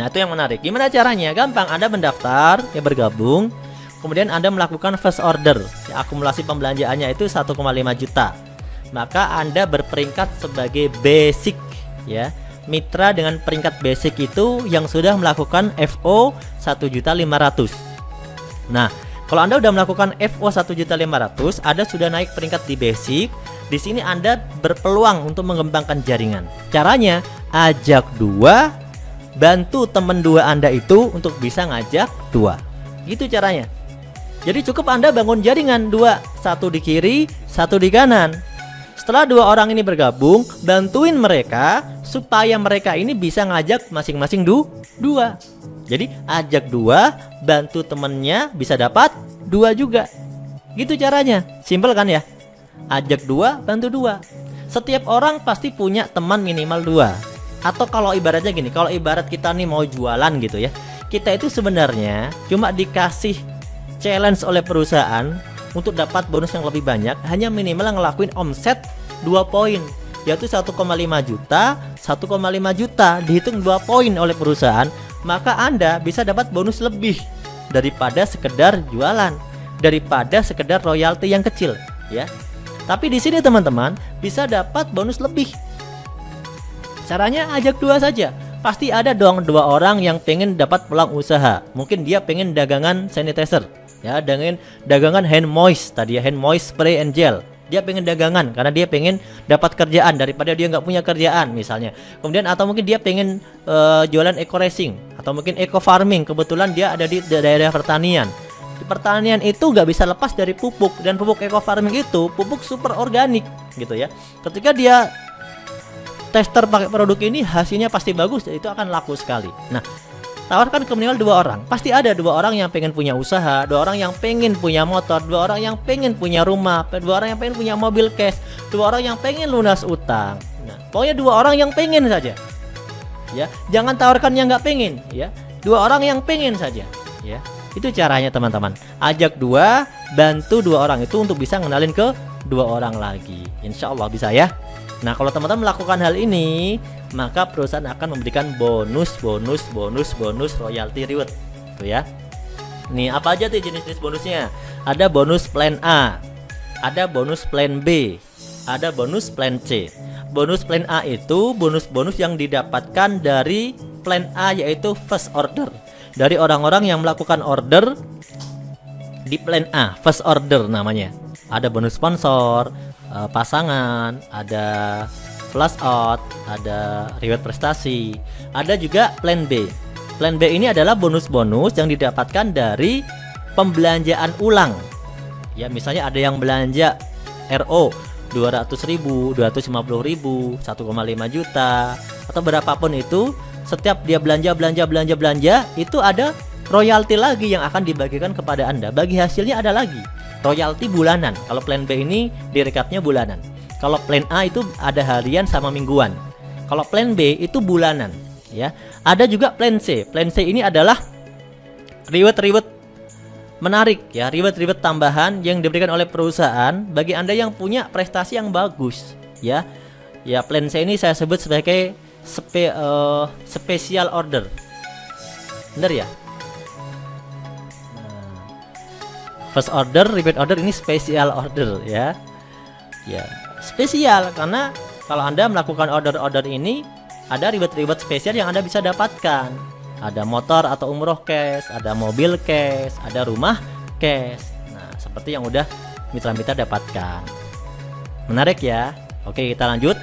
Nah, itu yang menarik. Gimana caranya? Gampang, Anda mendaftar, ya bergabung, kemudian Anda melakukan first order. Ya, akumulasi pembelanjaannya itu 1,5 juta. Maka Anda berperingkat sebagai basic ya. Mitra dengan peringkat basic itu yang sudah melakukan FO 1.500.000. Nah, kalau Anda udah melakukan FO 1.500.000, Anda sudah naik peringkat di basic. Di sini Anda berpeluang untuk mengembangkan jaringan. Caranya, ajak 2, bantu teman 2 Anda itu untuk bisa ngajak 2. Gitu caranya. Jadi cukup Anda bangun jaringan 2, satu di kiri, satu di kanan. Setelah 2 orang ini bergabung, bantuin mereka supaya mereka ini bisa ngajak masing-masing 2. Jadi ajak 2, bantu temennya bisa dapat 2 juga. Gitu caranya. Simpel kan ya? Ajak 2, bantu 2. Setiap orang pasti punya teman minimal 2. Atau kalau ibaratnya gini, kalau ibarat kita nih mau jualan gitu ya, kita itu sebenarnya cuma dikasih challenge oleh perusahaan untuk dapat bonus yang lebih banyak, hanya minimal ngelakuin omset 2 poin, yaitu 1,5 juta, 1,5 juta dihitung 2 poin oleh perusahaan, maka Anda bisa dapat bonus lebih daripada sekedar jualan, daripada sekedar royalti yang kecil, ya. Tapi di sini teman-teman bisa dapat bonus lebih. Caranya ajak 2 saja. Pasti ada dong 2 orang yang pengen dapat peluang usaha. Mungkin dia pengen dagangan sanitizer, ya, dengan dagangan hand moist tadi ya, hand moist spray and gel. Dia pengen dagangan karena dia pengen dapat kerjaan daripada dia nggak punya kerjaan misalnya. Kemudian atau mungkin dia pengen jualan eco racing atau mungkin eco farming. Kebetulan dia ada di daerah pertanian. Di pertanian itu nggak bisa lepas dari pupuk, dan pupuk eco farming itu pupuk super organik gitu ya. Ketika dia tester pakai produk ini, hasilnya pasti bagus, itu akan laku sekali. Nah, tawarkan ke minimal 2 orang. Pasti ada 2 orang yang pengen punya usaha, 2 orang yang pengen punya motor, 2 orang yang pengen punya rumah, 2 orang yang pengen punya mobil cash, 2 orang yang pengen lunas utang. Nah, pokoknya 2 orang yang pengen saja. Ya, jangan tawarkan yang nggak pengen, ya. 2 orang yang pengen saja, ya. Itu caranya teman-teman. Ajak 2, bantu 2 orang itu untuk bisa ngenalin ke 2 orang lagi. Insya Allah bisa ya. Nah, kalau teman-teman melakukan hal ini, maka perusahaan akan memberikan bonus royalty reward, tuh ya. Nih, apa aja tuh jenis-jenis bonusnya? Ada bonus plan A, ada bonus plan B, ada bonus plan C. Bonus plan A itu bonus-bonus yang didapatkan dari plan A, yaitu first order. Dari orang-orang yang melakukan order di plan A, first order namanya. Ada bonus sponsor, pasangan, ada flash out, ada reward prestasi. Ada juga plan B. Plan B ini adalah bonus-bonus yang didapatkan dari pembelanjaan ulang. Ya, misalnya ada yang belanja RO 200.000, 250.000, 1,5 juta atau berapapun itu, setiap dia belanja itu ada royalti lagi yang akan dibagikan kepada Anda. Bagi hasilnya ada lagi royalti bulanan. Kalau plan B ini direkapnya bulanan. Kalau plan A itu ada harian sama mingguan. Kalau plan B itu bulanan, ya. Ada juga plan C. Plan C ini adalah reward menarik, ya, reward tambahan yang diberikan oleh perusahaan bagi Anda yang punya prestasi yang bagus, ya. Ya, plan C ini saya sebut sebagai special order. Benar ya? First order, repeat order, ini special order, ya. Ya, spesial karena kalau Anda melakukan order-order ini ada reward spesial yang Anda bisa dapatkan. Ada motor atau umroh cash, ada mobil cash, ada rumah cash. Nah, seperti yang udah mitra-mitra dapatkan. Menarik ya? Oke, kita lanjut.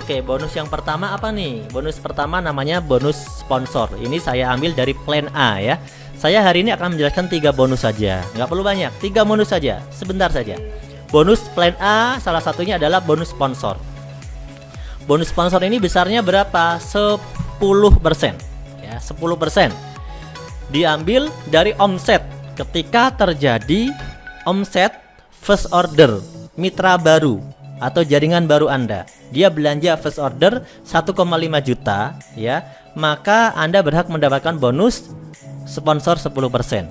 Oke, bonus yang pertama apa nih? Bonus pertama namanya bonus sponsor. Ini saya ambil dari plan A ya. Saya hari ini akan menjelaskan 3 bonus saja. Nggak perlu banyak, 3 bonus saja, sebentar saja. Bonus plan A salah satunya adalah bonus sponsor. Bonus sponsor ini besarnya berapa? 10%. Ya, 10%. Diambil dari omset. Ketika terjadi omset first order mitra baru atau jaringan baru Anda, dia belanja first order 1,5 juta, ya, maka Anda berhak mendapatkan bonus sponsor 10%.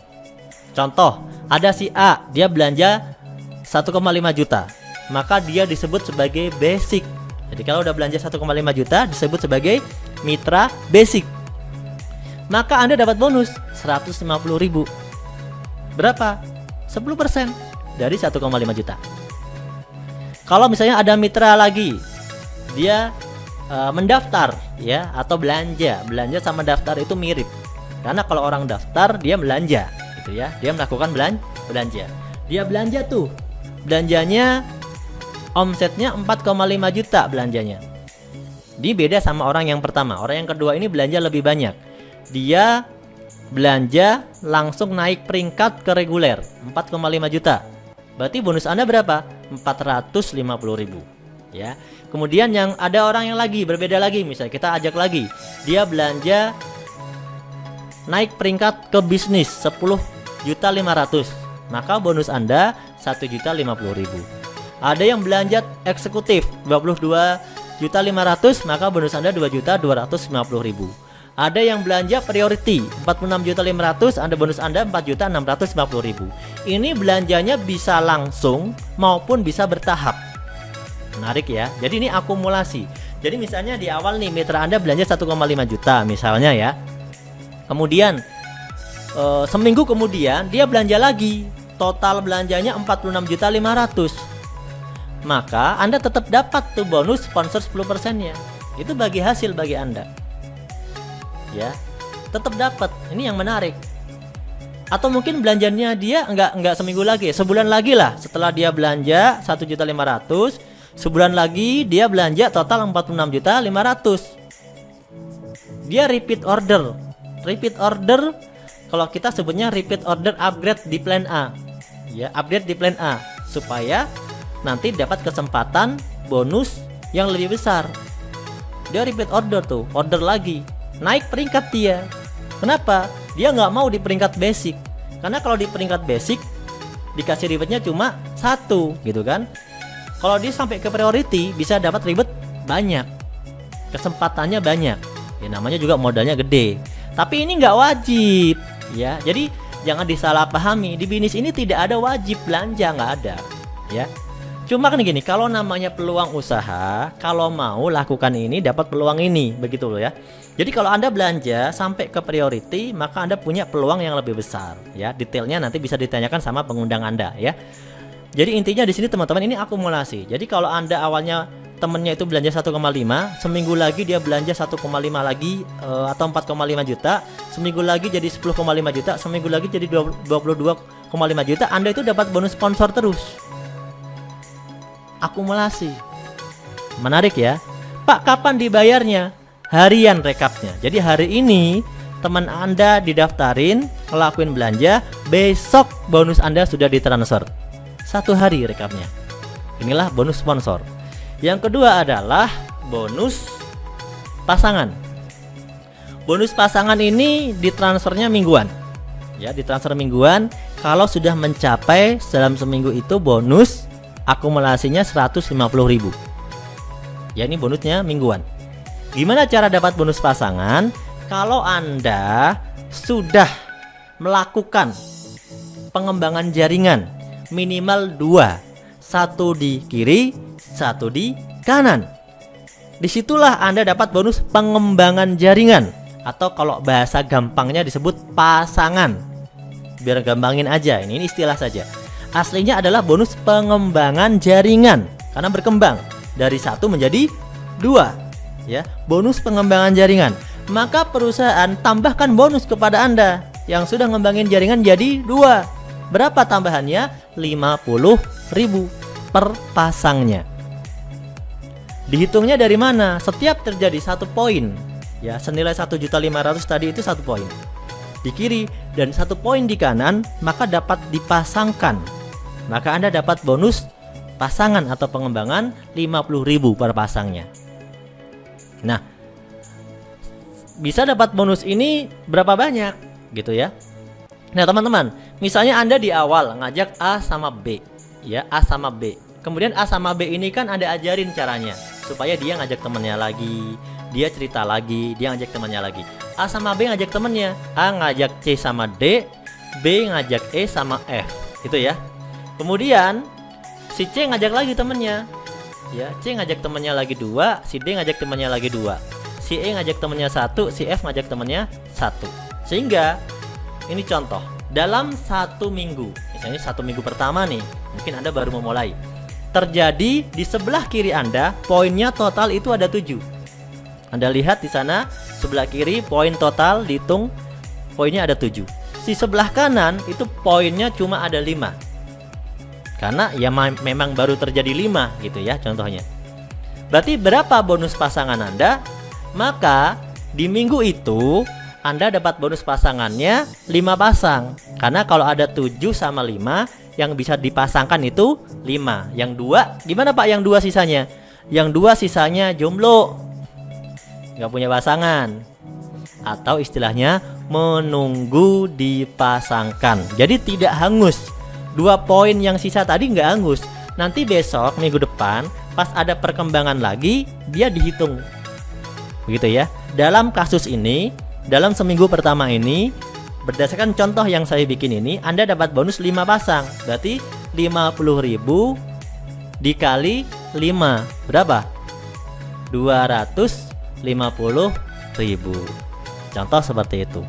Contoh, ada si A, dia belanja 1,5 juta, maka dia disebut sebagai basic. Jadi kalau udah belanja 1,5 juta disebut sebagai mitra basic. Maka Anda dapat bonus 150.000. Berapa? 10% dari 1,5 juta. Kalau misalnya ada mitra lagi, dia mendaftar, ya, atau belanja sama daftar itu mirip. Karena kalau orang daftar dia belanja, gitu ya, dia melakukan belanja. Dia belanja tuh, belanjanya omsetnya 4,5 juta belanjanya. Dia beda sama orang yang pertama. Orang yang kedua ini belanja lebih banyak. Dia belanja langsung naik peringkat ke reguler 4,5 juta. Berarti bonus Anda berapa? 450.000, ya. Kemudian yang ada orang yang lagi berbeda lagi, misalnya kita ajak lagi, dia belanja naik peringkat ke bisnis 10.500.000, maka bonus Anda 1.050.000. Ada yang belanja eksekutif 22.500.000, maka bonus Anda 2.250.000. Ada yang belanja priority 46.500.000, Anda bonus Anda 4.650.000. Ini belanjanya bisa langsung maupun bisa bertahap. Menarik ya. Jadi ini akumulasi. Jadi misalnya di awal nih mitra Anda belanja 1,5 juta misalnya ya. Kemudian seminggu kemudian dia belanja lagi. Total belanjanya 46.500.000. Maka Anda tetap dapat tuh bonus sponsor 10%-nya. Itu bagi hasil bagi Anda. Ya, tetap dapat. Ini yang menarik. Atau mungkin belanjanya dia enggak seminggu lagi, sebulan lagi lah. Setelah dia belanja 1.500.000, sebulan lagi dia belanja total 46.500.000. Dia repeat order. Repeat order kalau kita sebutnya repeat order upgrade di plan A. Ya, upgrade di plan A supaya nanti dapat kesempatan bonus yang lebih besar. Dia repeat order tuh, order lagi. Naik peringkat dia. Kenapa? Dia nggak mau di peringkat basic. Karena kalau di peringkat basic dikasih rewardnya cuma 1 gitu kan. Kalau dia sampai ke priority bisa dapat reward banyak, kesempatannya banyak. Ya namanya juga modalnya gede. Tapi ini nggak wajib ya. Jadi jangan disalahpahami. Di bisnis ini tidak ada wajib belanja, nggak ada ya. Cuma kan gini, kalau namanya peluang usaha, kalau mau lakukan ini dapat peluang ini, begitu loh ya. Jadi kalau Anda belanja sampai ke priority, maka Anda punya peluang yang lebih besar ya. Detailnya nanti bisa ditanyakan sama pengundang Anda ya. Jadi intinya di sini teman-teman ini akumulasi. Jadi kalau Anda awalnya temennya itu belanja 1,5, seminggu lagi dia belanja 1,5 lagi atau 4,5 juta, seminggu lagi jadi 10,5 juta, seminggu lagi jadi 22,5 juta, Anda itu dapat bonus sponsor terus. Akumulasi. Menarik ya. Pak, kapan dibayarnya? Harian rekapnya. Jadi hari ini teman Anda didaftarin, ngelakuin belanja, besok bonus Anda sudah ditransfer. 1 hari rekapnya. Inilah bonus sponsor. Yang kedua adalah bonus pasangan. Bonus pasangan ini ditransfernya mingguan. Ya, ditransfer mingguan. Kalau sudah mencapai dalam seminggu itu bonus akumulasinya 150.000. Ya, ini bonusnya mingguan. Gimana cara dapat bonus pasangan? Kalau Anda sudah melakukan pengembangan jaringan minimal 2, 1 di kiri, 1 di kanan. Disitulah Anda dapat bonus pengembangan jaringan, atau kalau bahasa gampangnya disebut pasangan. Biar gampangin aja, ini istilah saja. Aslinya adalah bonus pengembangan jaringan karena berkembang dari 1 menjadi 2 ya, bonus pengembangan jaringan. Maka perusahaan tambahkan bonus kepada Anda yang sudah ngembangin jaringan jadi 2. Berapa tambahannya? 50.000 per pasangnya. Dihitungnya dari mana? Setiap terjadi 1 poin ya, senilai 1.500.000 tadi itu 1 poin di kiri dan 1 poin di kanan, maka dapat dipasangkan. Maka Anda dapat bonus pasangan atau pengembangan 50.000 per pasangnya. Nah, bisa dapat bonus ini berapa banyak gitu ya. Nah teman-teman, misalnya Anda di awal ngajak A sama B ya, A sama B. Kemudian A sama B ini kan Anda ajarin caranya supaya dia ngajak temennya lagi, dia cerita lagi, dia ngajak temennya lagi. A sama B ngajak temennya, A ngajak C sama D, B ngajak E sama F, itu ya. Kemudian si C ngajak lagi temennya ya, C ngajak temennya lagi 2, si D ngajak temennya lagi 2, si E ngajak temennya 1, si F ngajak temennya 1. Sehingga ini contoh, dalam 1 minggu, misalnya 1 minggu pertama nih, mungkin Anda baru memulai, terjadi di sebelah kiri Anda poinnya total itu ada 7. Anda lihat di sana sebelah kiri poin total dihitung poinnya ada 7. Si sebelah kanan itu poinnya cuma ada 5. Karena ya memang baru terjadi 5 gitu ya contohnya. Berarti berapa bonus pasangan Anda? Maka di minggu itu Anda dapat bonus pasangannya 5 pasang. Karena kalau ada 7 sama 5, yang bisa dipasangkan itu 5. Yang 2, gimana Pak yang 2 sisanya? Yang 2 sisanya jomblo, nggak punya pasangan, atau istilahnya menunggu dipasangkan. Jadi tidak hangus. 2 poin yang sisa tadi nggak hangus. Nanti besok minggu depan pas ada perkembangan lagi dia dihitung. Begitu ya. Dalam kasus ini, dalam seminggu pertama ini, berdasarkan contoh yang saya bikin ini, Anda dapat bonus 5 pasang. Berarti 50.000 dikali 5 berapa? 250.000. Contoh seperti itu.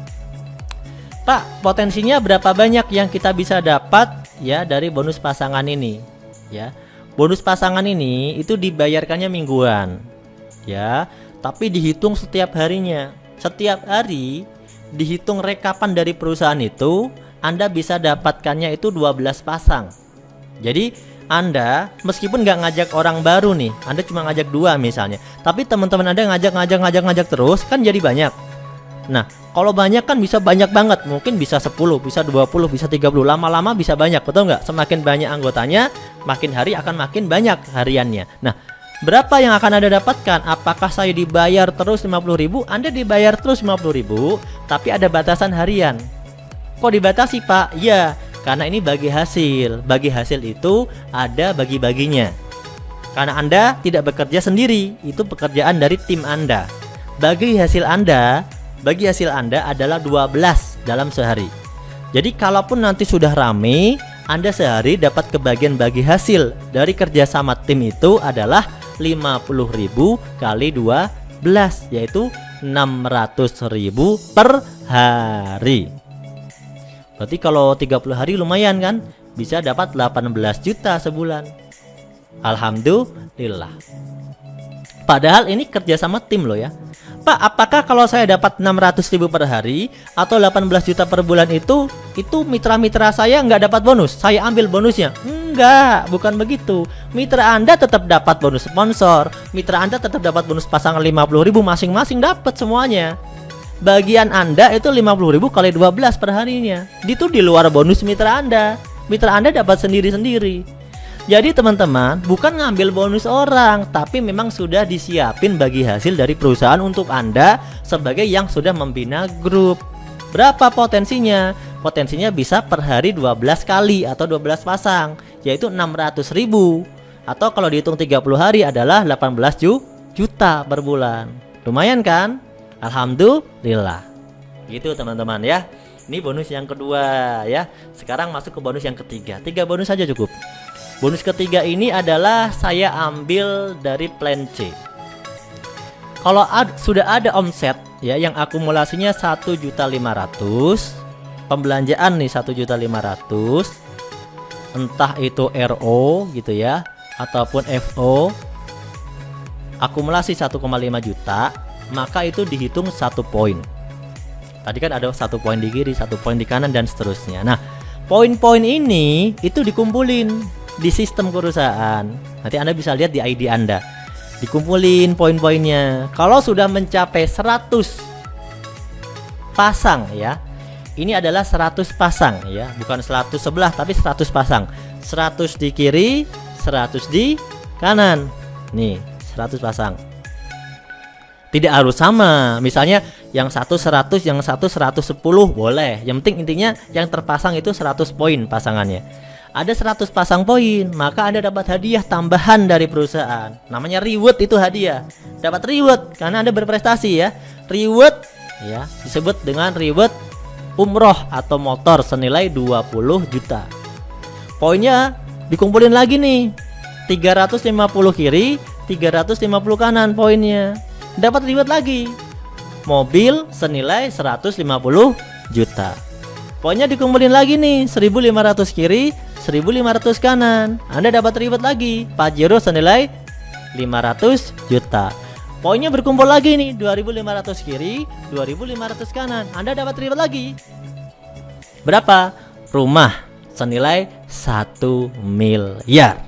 Pak, potensinya berapa banyak yang kita bisa dapat ya dari bonus pasangan ini? Ya. Bonus pasangan ini itu dibayarkannya mingguan. Ya, tapi dihitung setiap harinya. Setiap hari dihitung rekapan dari perusahaan itu, Anda bisa dapatkannya itu 12 pasang. Jadi Anda meskipun nggak ngajak orang baru nih, Anda cuma ngajak 2 misalnya, tapi teman-teman Anda ngajak terus kan jadi banyak. Nah, kalau banyak kan bisa banyak banget, mungkin bisa 10, bisa 20, bisa 30, lama-lama bisa banyak, betul nggak? Semakin banyak anggotanya, makin hari akan makin banyak hariannya. Nah, berapa yang akan Anda dapatkan? Apakah saya dibayar terus 50.000? Anda dibayar terus 50.000, tapi ada batasan harian. Kok dibatasi, Pak? Ya, karena ini bagi hasil. Bagi hasil itu ada bagi-baginya. Karena Anda tidak bekerja sendiri, itu pekerjaan dari tim Anda. Bagi hasil Anda adalah 12 dalam sehari. Jadi kalaupun nanti sudah rame, Anda sehari dapat kebagian bagi hasil dari kerjasama tim itu adalah 50.000 kali 12, yaitu 600.000 per hari. Berarti kalau 30 hari lumayan kan, bisa dapat 18 juta sebulan. Alhamdulillah. Padahal ini kerjasama tim loh ya. Pak, apakah kalau saya dapat 600.000 per hari atau 18 juta per bulan itu mitra-mitra saya nggak dapat bonus? Saya ambil bonusnya? Enggak, bukan begitu. Mitra Anda tetap dapat bonus sponsor, mitra Anda tetap dapat bonus pasangan 50.000, masing-masing dapat semuanya. Bagian Anda itu 50.000 kali 12 per harinya. Itu di luar bonus mitra Anda. Mitra Anda dapat sendiri-sendiri. Jadi teman-teman, bukan ngambil bonus orang, tapi memang sudah disiapin bagi hasil dari perusahaan untuk Anda sebagai yang sudah membina grup. Berapa potensinya? Potensinya bisa per hari 12 kali atau 12 pasang, yaitu 600.000. Atau kalau dihitung 30 hari adalah 18 juta per bulan. Lumayan kan? Alhamdulillah. Gitu teman-teman ya. Ini bonus yang kedua ya. Sekarang masuk ke bonus yang ketiga. 3 bonus saja cukup. Bonus ketiga ini adalah saya ambil dari plan C. Kalau sudah ada omset ya yang akumulasinya 1.500.000, pembelanjaan nih 1.500.000, entah itu RO gitu ya ataupun FO, akumulasi 1,5 juta, maka itu dihitung 1 poin. Tadi kan ada 1 poin di kiri, 1 poin di kanan dan seterusnya. Nah, poin-poin ini itu dikumpulin di sistem perusahaan. Nanti Anda bisa lihat di ID Anda. Dikumpulin poin-poinnya. Kalau sudah mencapai 100 pasang ya. Ini adalah 100 pasang ya, bukan 100 sebelah tapi 100 pasang. 100 di kiri, 100 di kanan. Nih, 100 pasang. Tidak harus sama. Misalnya yang satu 100, yang satu 110 boleh. Yang penting intinya yang terpasang itu 100 poin pasangannya. Ada 100 pasang poin, maka Anda dapat hadiah tambahan dari perusahaan. Namanya reward, itu hadiah. Dapat reward karena Anda berprestasi ya. Reward ya disebut dengan reward umroh atau motor senilai 20 juta. Poinnya dikumpulin lagi nih. 350 kiri, 350 kanan poinnya. Dapat reward lagi. Mobil senilai 150 juta. Poinnya dikumpulin lagi nih, 1.500 kiri, 1.500 kanan. Anda dapat reward lagi, Pajero senilai 500 juta. Poinnya berkumpul lagi nih, 2.500 kiri, 2.500 kanan. Anda dapat reward lagi. Berapa? Rumah senilai 1 miliar.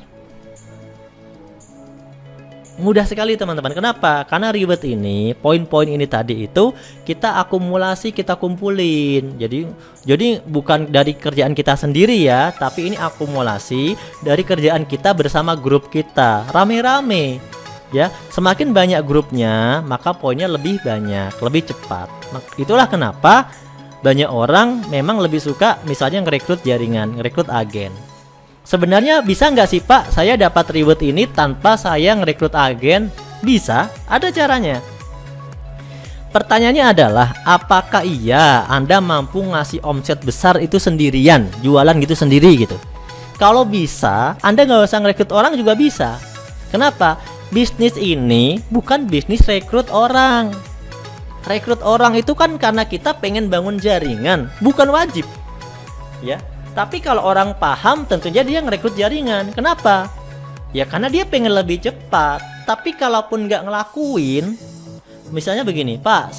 Mudah sekali teman-teman. Kenapa? Karena reward ini, poin-poin ini tadi itu kita akumulasi, kita kumpulin. Jadi bukan dari kerjaan kita sendiri ya, tapi ini akumulasi dari kerjaan kita bersama grup kita, rame-rame. Ya, semakin banyak grupnya, maka poinnya lebih banyak, lebih cepat. Itulah kenapa banyak orang memang lebih suka misalnya ngerekrut jaringan, ngerekrut agen. Sebenarnya bisa nggak sih Pak, saya dapat reward ini tanpa saya ngerekrut agen? Bisa, ada caranya. Pertanyaannya adalah, apakah iya Anda mampu ngasih omset besar itu sendirian, jualan gitu sendiri gitu? Kalau bisa, Anda nggak usah ngerekrut orang juga bisa. Kenapa? Bisnis ini bukan bisnis rekrut orang. Rekrut orang itu kan karena kita pengen bangun jaringan, bukan wajib. Ya, tapi kalau orang paham tentunya dia ngerekrut jaringan. Kenapa? Ya karena dia pengen lebih cepat. Tapi kalaupun nggak ngelakuin, misalnya begini, Pak,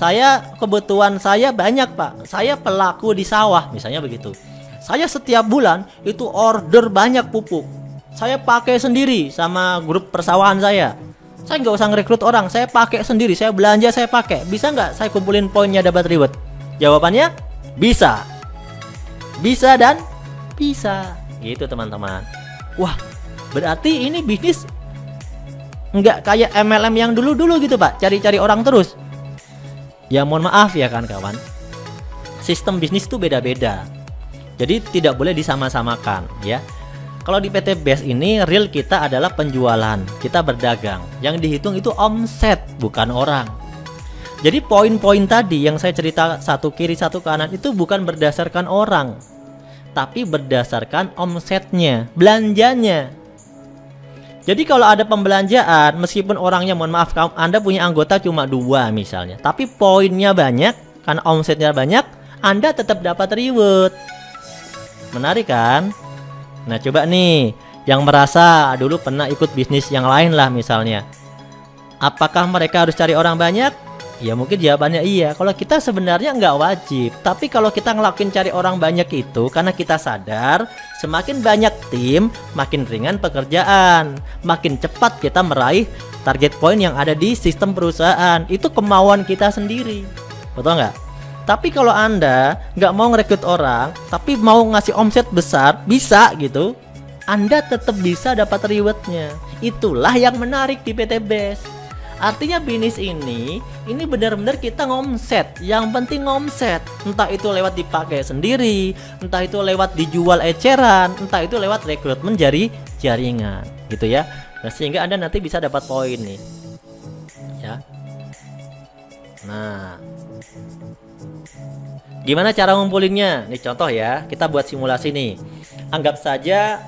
kebutuhan saya banyak Pak, saya pelaku di sawah, misalnya begitu. Saya setiap bulan itu order banyak pupuk, saya pakai sendiri sama grup persawahan saya nggak usah ngerekrut orang, saya pakai sendiri, saya belanja, saya pakai. Bisa nggak saya kumpulin poinnya dapat reward? Jawabannya bisa. Bisa dan bisa. Gitu teman-teman. Wah, berarti ini bisnis nggak kayak MLM yang dulu-dulu gitu Pak, cari-cari orang terus. Ya mohon maaf ya kan kawan, sistem bisnis itu beda-beda, jadi tidak boleh disama-samakan ya. Kalau di PT Best ini real kita adalah penjualan, kita berdagang. Yang dihitung itu omset, bukan orang. Jadi poin-poin tadi yang saya cerita satu kiri satu kanan itu bukan berdasarkan orang, tapi berdasarkan omsetnya, belanjanya. Jadi kalau ada pembelanjaan, meskipun orangnya mohon maaf Anda punya anggota cuma 2 misalnya, tapi poinnya banyak, karena omsetnya banyak, Anda tetap dapat reward. Menarik kan? Nah coba nih, yang merasa dulu pernah ikut bisnis yang lain lah misalnya, apakah mereka harus cari orang banyak? Ya mungkin jawabannya iya. Kalau kita sebenarnya nggak wajib, tapi kalau kita ngelakuin cari orang banyak itu karena kita sadar semakin banyak tim, makin ringan pekerjaan, makin cepat kita meraih target poin yang ada di sistem perusahaan. Itu kemauan kita sendiri, betul nggak? Tapi kalau Anda nggak mau ngerekrut orang, tapi mau ngasih omset besar, bisa gitu, Anda tetap bisa dapat rewardnya. Itulah yang menarik di PT Best. Artinya bisnis ini benar-benar kita ngomset. Yang penting ngomset. Entah itu lewat dipakai sendiri, entah itu lewat dijual eceran, entah itu lewat rekrutmen jaringan, gitu ya. Nah, sehingga Anda nanti bisa dapat poin nih. Ya. Nah, gimana cara ngumpulinnya? Nih contoh ya, kita buat simulasi nih. Anggap saja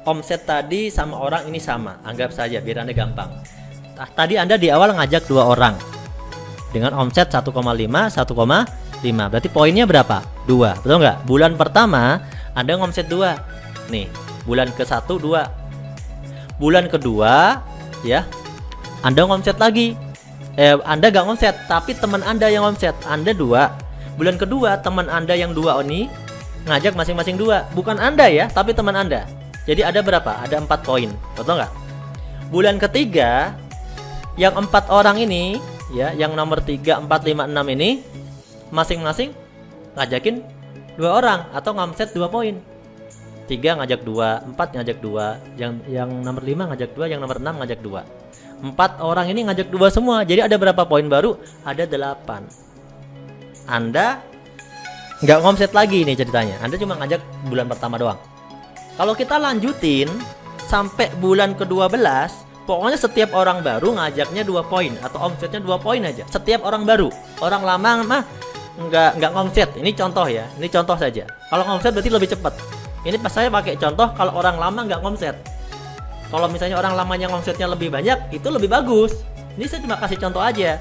omset tadi sama orang ini sama. Anggap saja biar Anda gampang. Tadi Anda di awal ngajak 2 orang dengan omset 1,5, 1,5. Berarti poinnya berapa? 2, betul nggak? Bulan pertama Anda ngomset 2. Nih, bulan ke-1 2. Bulan kedua ya, Anda ngomset lagi. Anda gak ngomset, tapi teman Anda yang ngomset. Anda 2. Bulan kedua teman Anda yang 2 ini ngajak masing-masing 2. Bukan Anda ya, tapi teman Anda. Jadi ada berapa? Ada 4 poin, betul nggak? Bulan ketiga yang 4 orang ini ya, yang nomor 3, 4, 5, 6 ini masing-masing ngajakin 2 orang atau ngomset 2 poin. 3 ngajak 2, 4 ngajak 2, yang nomor 5 ngajak 2, yang nomor 6 ngajak 2. 4 orang ini ngajak 2 semua. Jadi ada berapa poin baru? Ada 8. Anda nggak ngomset lagi nih ceritanya. Anda cuma ngajak bulan pertama doang. Kalau kita lanjutin sampai bulan ke-12, pokoknya setiap orang baru ngajaknya 2 poin atau omsetnya 2 poin aja. Setiap orang baru. Orang lama mah nggak ngomset. Ini contoh ya. Ini contoh saja. Kalau ngomset berarti lebih cepat. Ini pas saya pakai contoh kalau orang lama nggak ngomset. Kalau misalnya orang lamanya ngomsetnya lebih banyak, itu lebih bagus. Ini saya cuma kasih contoh aja.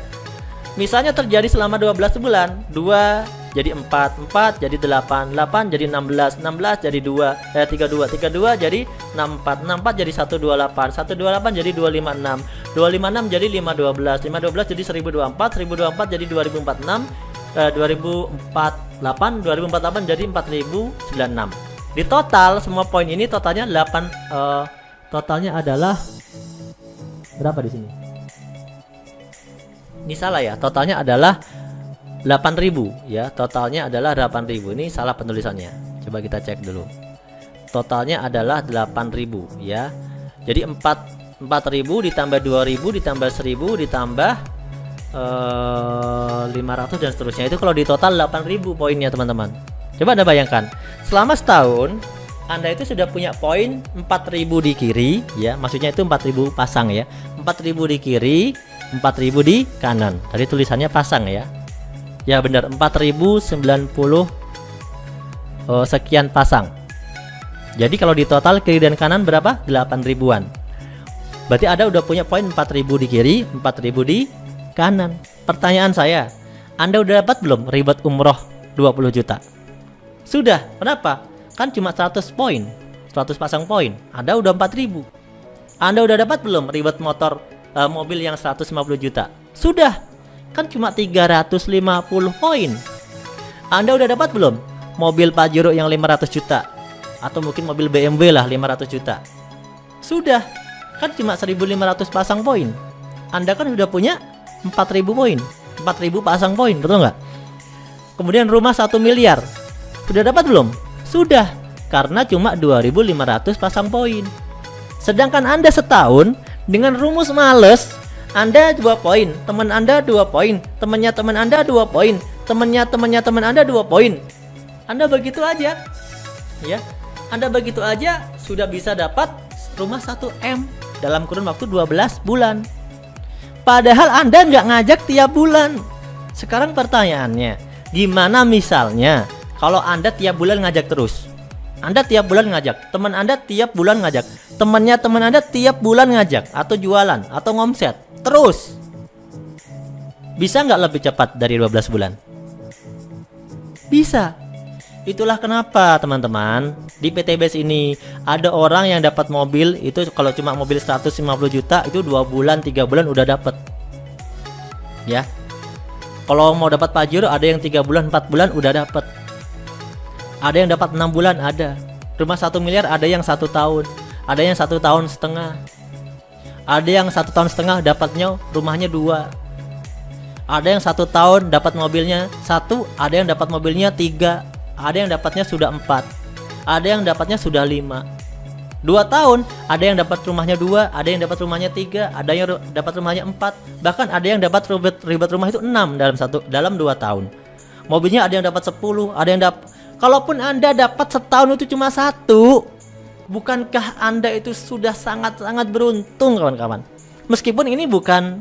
Misalnya terjadi selama 12 bulan, 2 jadi 4, 4 jadi 8, 8 jadi 16, 16 jadi 32, 32 jadi 64, 64 jadi 128, 128 jadi 256, 256 jadi 512, 512 jadi 1024, 1024 jadi 2046, 2048, 2048 jadi 4096. Di total semua poin ini totalnya 8, totalnya adalah berapa di sini? Ini salah ya, totalnya adalah 8.000 ya, totalnya adalah 8.000. Ini salah penulisannya. Coba kita cek dulu. Totalnya adalah 8.000 ya. Jadi 4.000 ditambah 2.000 ditambah 1.000 ditambah 500 dan seterusnya. Itu kalau di total 8.000 poinnya teman-teman. Coba Anda bayangkan, selama setahun Anda itu sudah punya poin 4000 di kiri ya, maksudnya itu 4000 pasang ya. 4000 di kiri, 4000 di kanan. Tadi tulisannya pasang ya. Ya benar, 4090 sekian pasang. Jadi kalau di total kiri dan kanan berapa? 8000-an. Berarti Anda udah punya poin 4000 di kiri, 4000 di kanan. Pertanyaan saya, Anda udah dapat belum ribet umroh 20 juta? Sudah. Kenapa? Kan cuma 100 poin, 100 pasang poin. Anda udah 4000. Anda udah dapat belum ribet mobil yang 150 juta? Sudah. Kan cuma 350 poin. Anda udah dapat belum mobil Pajero yang 500 juta? Atau mungkin mobil BMW lah 500 juta? Sudah. Kan cuma 1500 pasang poin. Anda kan sudah punya 4000 poin, 4000 pasang poin, betul nggak? Kemudian rumah 1 miliar. Sudah dapat belum? Sudah. Karena cuma 2500 pasang poin. Sedangkan Anda setahun dengan rumus males, Anda 2 poin, teman Anda 2 poin, temannya teman Anda 2 poin, teman Anda 2 poin. Anda begitu aja. Ya. Anda begitu aja sudah bisa dapat rumah 1M dalam kurun waktu 12 bulan. Padahal Anda nggak ngajak tiap bulan. Sekarang pertanyaannya, gimana misalnya kalau Anda tiap bulan ngajak terus? Anda tiap bulan ngajak, teman Anda tiap bulan ngajak, temannya teman Anda tiap bulan ngajak, atau jualan, atau ngomset terus. Bisa nggak lebih cepat dari 12 bulan? Bisa. Itulah kenapa teman-teman di PTBS ini ada orang yang dapat mobil itu kalau cuma mobil 150 juta itu 2 bulan 3 bulan udah dapat. Ya. Kalau mau dapat Pajero ada yang 3 bulan 4 bulan udah dapat. Ada yang dapat 6 bulan ada. Rumah 1 miliar ada yang 1 tahun, ada yang 1 tahun setengah. Ada yang 1 tahun setengah dapatnya rumahnya 2. Ada yang 1 tahun dapat mobilnya 1, ada yang dapat mobilnya 3. Ada yang dapatnya sudah 4, ada yang dapatnya sudah 5. 2 tahun, ada yang dapat rumahnya 2, ada yang dapat rumahnya 3, ada yang dapat rumahnya 4, bahkan ada yang dapat ribet rumah itu 6 dalam 2 tahun. Mobilnya ada yang dapat 10, ada yang dapat. Kalaupun Anda dapat setahun itu cuma 1, bukankah Anda itu sudah sangat-sangat beruntung, kawan-kawan? Meskipun ini bukan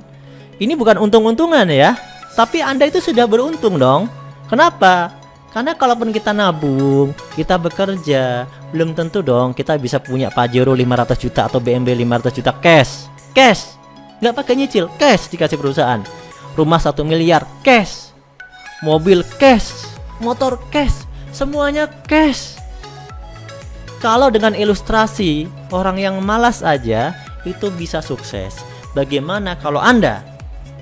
untung-untungan ya, tapi Anda itu sudah beruntung dong. Kenapa? Karena kalaupun kita nabung, kita bekerja, belum tentu dong kita bisa punya Pajero 500 juta atau BMW 500 juta cash. Nggak pakai nyicil, cash dikasih perusahaan. Rumah 1 miliar, cash. Mobil cash, motor cash, semuanya cash. Kalau dengan ilustrasi orang yang malas aja itu bisa sukses. Bagaimana kalau Anda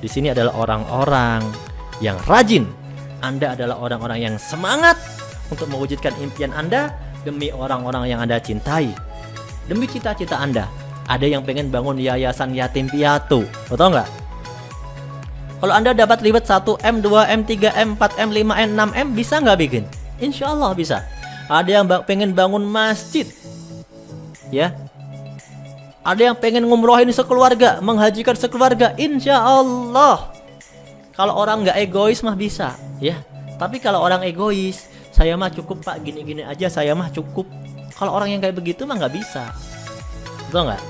di sini adalah orang-orang yang rajin? Anda adalah orang-orang yang semangat untuk mewujudkan impian Anda demi orang-orang yang Anda cintai, demi cita-cita Anda. Ada yang pengen bangun yayasan yatim piatu, betul nggak? Kalau Anda dapat ribet 1M, 2M, 3M, 4M, 5M, 6M, bisa nggak bikin? Insya Allah bisa. Ada yang pengen bangun masjid, ya. Ada yang pengen ngumrohin sekeluarga, menghajikan sekeluarga, insya Allah. Kalau orang nggak egois mah bisa, ya. Tapi kalau orang egois, saya mah cukup pak, gini-gini aja, saya mah cukup. Kalau orang yang kayak begitu mah nggak bisa, betul nggak?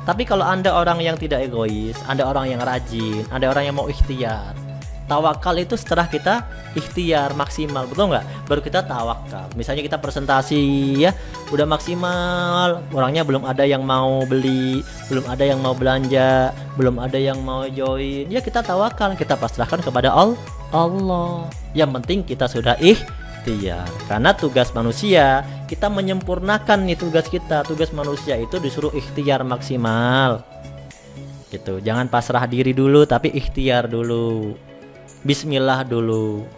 Tapi kalau Anda orang yang tidak egois, Anda orang yang rajin, Anda orang yang mau ikhtiar. Tawakal itu setelah kita ikhtiar maksimal, betul nggak? Baru kita tawakal. Misalnya kita presentasi ya, udah maksimal, orangnya belum ada yang mau beli, belum ada yang mau belanja, belum ada yang mau join. Ya kita tawakal, kita pasrahkan kepada Allah. Yang penting kita sudah ikhtiar. Karena tugas manusia, kita menyempurnakan nih tugas kita. Tugas manusia itu disuruh ikhtiar maksimal. Gitu. Jangan pasrah diri dulu, tapi ikhtiar dulu. Bismillah dulu.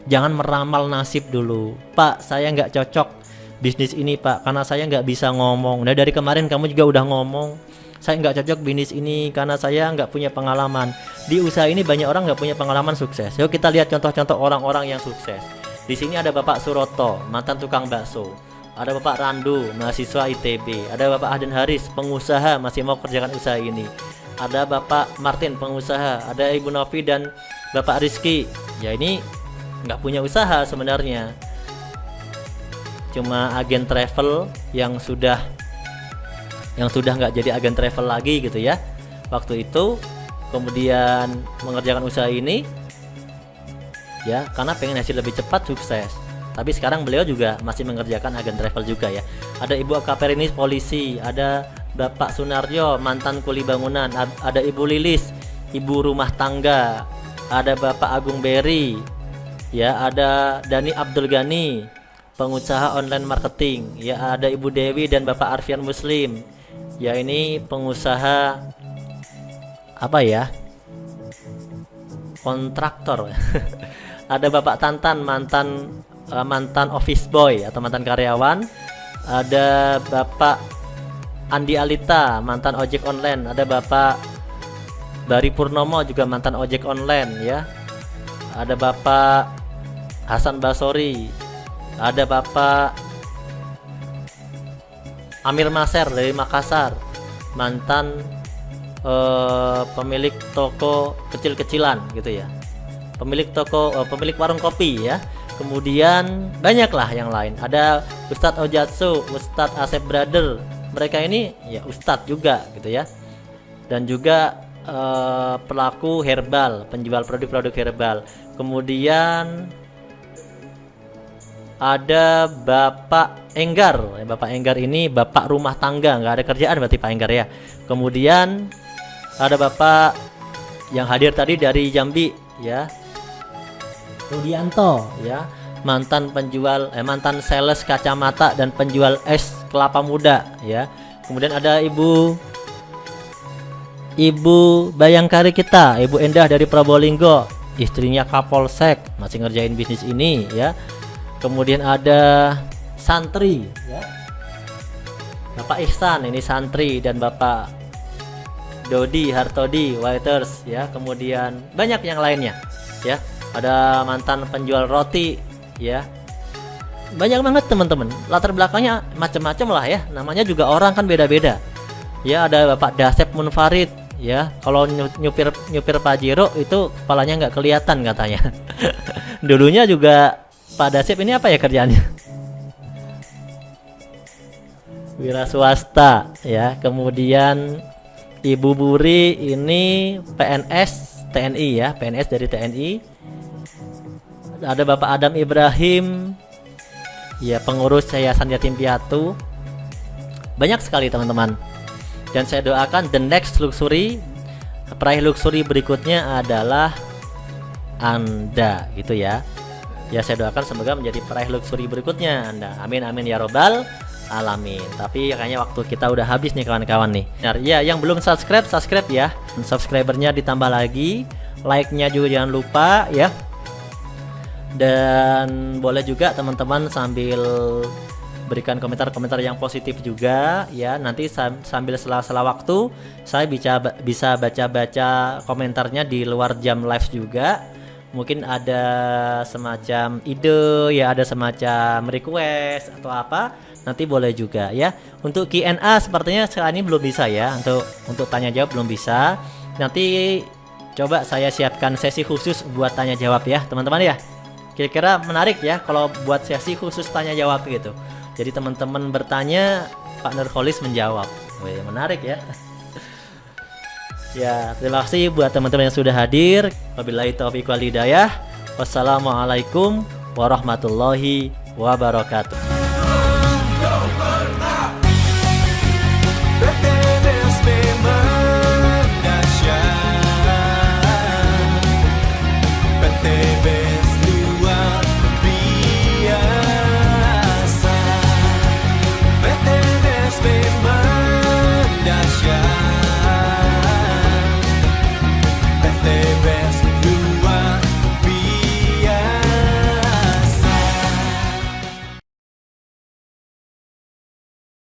Jangan meramal nasib dulu. Pak, saya nggak cocok bisnis ini pak, karena saya nggak bisa ngomong. Nah dari kemarin kamu juga udah ngomong, saya nggak cocok bisnis ini karena saya nggak punya pengalaman. Di usaha ini banyak orang nggak punya pengalaman sukses. Yuk kita lihat contoh-contoh orang-orang yang sukses. Di sini ada Bapak Suroto, mantan tukang bakso. Ada Bapak Randu, mahasiswa ITB. Ada Bapak Aden Haris, pengusaha, masih mau kerjakan usaha ini. Ada Bapak Martin, pengusaha. Ada Ibu Novi dan Bapak Rizky. Ya ini nggak punya usaha sebenarnya. cuma agen travel yang sudah nggak jadi agen travel lagi gitu ya waktu itu, kemudian mengerjakan usaha ini ya karena pengen hasil lebih cepat, sukses. Tapi sekarang beliau juga masih mengerjakan agen travel juga ya. Ada Ibu Kaperini polisi, ada Bapak Sunaryo mantan kuli bangunan, ada Ibu Lilis ibu rumah tangga, ada Bapak Agung Berry ya, ada Dani Abdul Ghani pengusaha online marketing ya, ada Ibu Dewi dan Bapak Arfian Muslim ya, ini pengusaha apa ya, kontraktor. Ada Bapak Tantan mantan office boy atau mantan karyawan, ada Bapak Andi Alita mantan ojek online, ada Bapak Bari Purnomo juga mantan ojek online ya, ada Bapak Hasan Basori, ada Bapak Amir Maser dari Makassar mantan pemilik toko kecil-kecilan gitu ya, pemilik warung kopi ya. Kemudian banyaklah yang lain, ada Ustadz Ojatsu, Ustadz Asep Brother, mereka ini ya Ustadz juga gitu ya, dan juga pelaku herbal, penjual produk-produk herbal. Kemudian ada Bapak Enggar, Bapak Enggar ini bapak rumah tangga, nggak ada kerjaan berarti Pak Enggar ya. Kemudian ada Bapak yang hadir tadi dari Jambi ya, Rudianto ya, mantan mantan sales kacamata dan penjual es kelapa muda ya. Kemudian ada Ibu Bayangkari kita, Ibu Endah dari Probolinggo, istrinya Kapolsek, masih ngerjain bisnis ini ya. Kemudian ada santri ya, Bapak Ihsan, ini santri, dan Bapak Dodi Hartodi Waiters ya. Kemudian banyak yang lainnya ya, ada mantan penjual roti ya, banyak banget teman-teman, latar belakangnya macam-macam lah ya, namanya juga orang kan beda-beda ya. Ada Bapak Dasep Munfarid ya, kalau nyupir Pajero itu kepalanya nggak kelihatan katanya. Dulunya juga Pak Dasep ini apa ya kerjaannya? Wira swasta ya. Kemudian Ibu Buri ini PNS TNI ya, PNS dari TNI. Ada Bapak Adam Ibrahim ya, pengurus Yayasan Yatim Piatu. Banyak sekali teman-teman. Dan saya doakan the next luxury, peraih luxury berikutnya adalah Anda gitu ya. Ya saya doakan semoga menjadi peraih luxury berikutnya Anda. Amin amin ya robbal alamin. Tapi kayaknya waktu kita udah habis nih kawan-kawan nih. Nah, ya yang belum subscribe ya. Subscribernya ditambah lagi, like-nya juga jangan lupa ya. Dan boleh juga teman-teman sambil berikan komentar-komentar yang positif juga ya. Nanti sambil sela-sela waktu saya bisa baca-baca komentarnya di luar jam live juga. Mungkin ada semacam ide ya, ada semacam request atau apa, nanti boleh juga ya. Untuk Q&A sepertinya sekarang ini belum bisa ya, untuk tanya jawab belum bisa. Nanti coba saya siapkan sesi khusus buat tanya jawab ya teman-teman ya. Kira-kira menarik ya kalau buat sesi khusus tanya jawab gitu. Jadi teman-teman bertanya, Pak Nurholis menjawab. Wih, menarik ya. Ya, terima kasih buat teman-teman yang sudah hadir. Wabillahi taufiq wal hidayah. Wassalamualaikum warahmatullahi wabarakatuh.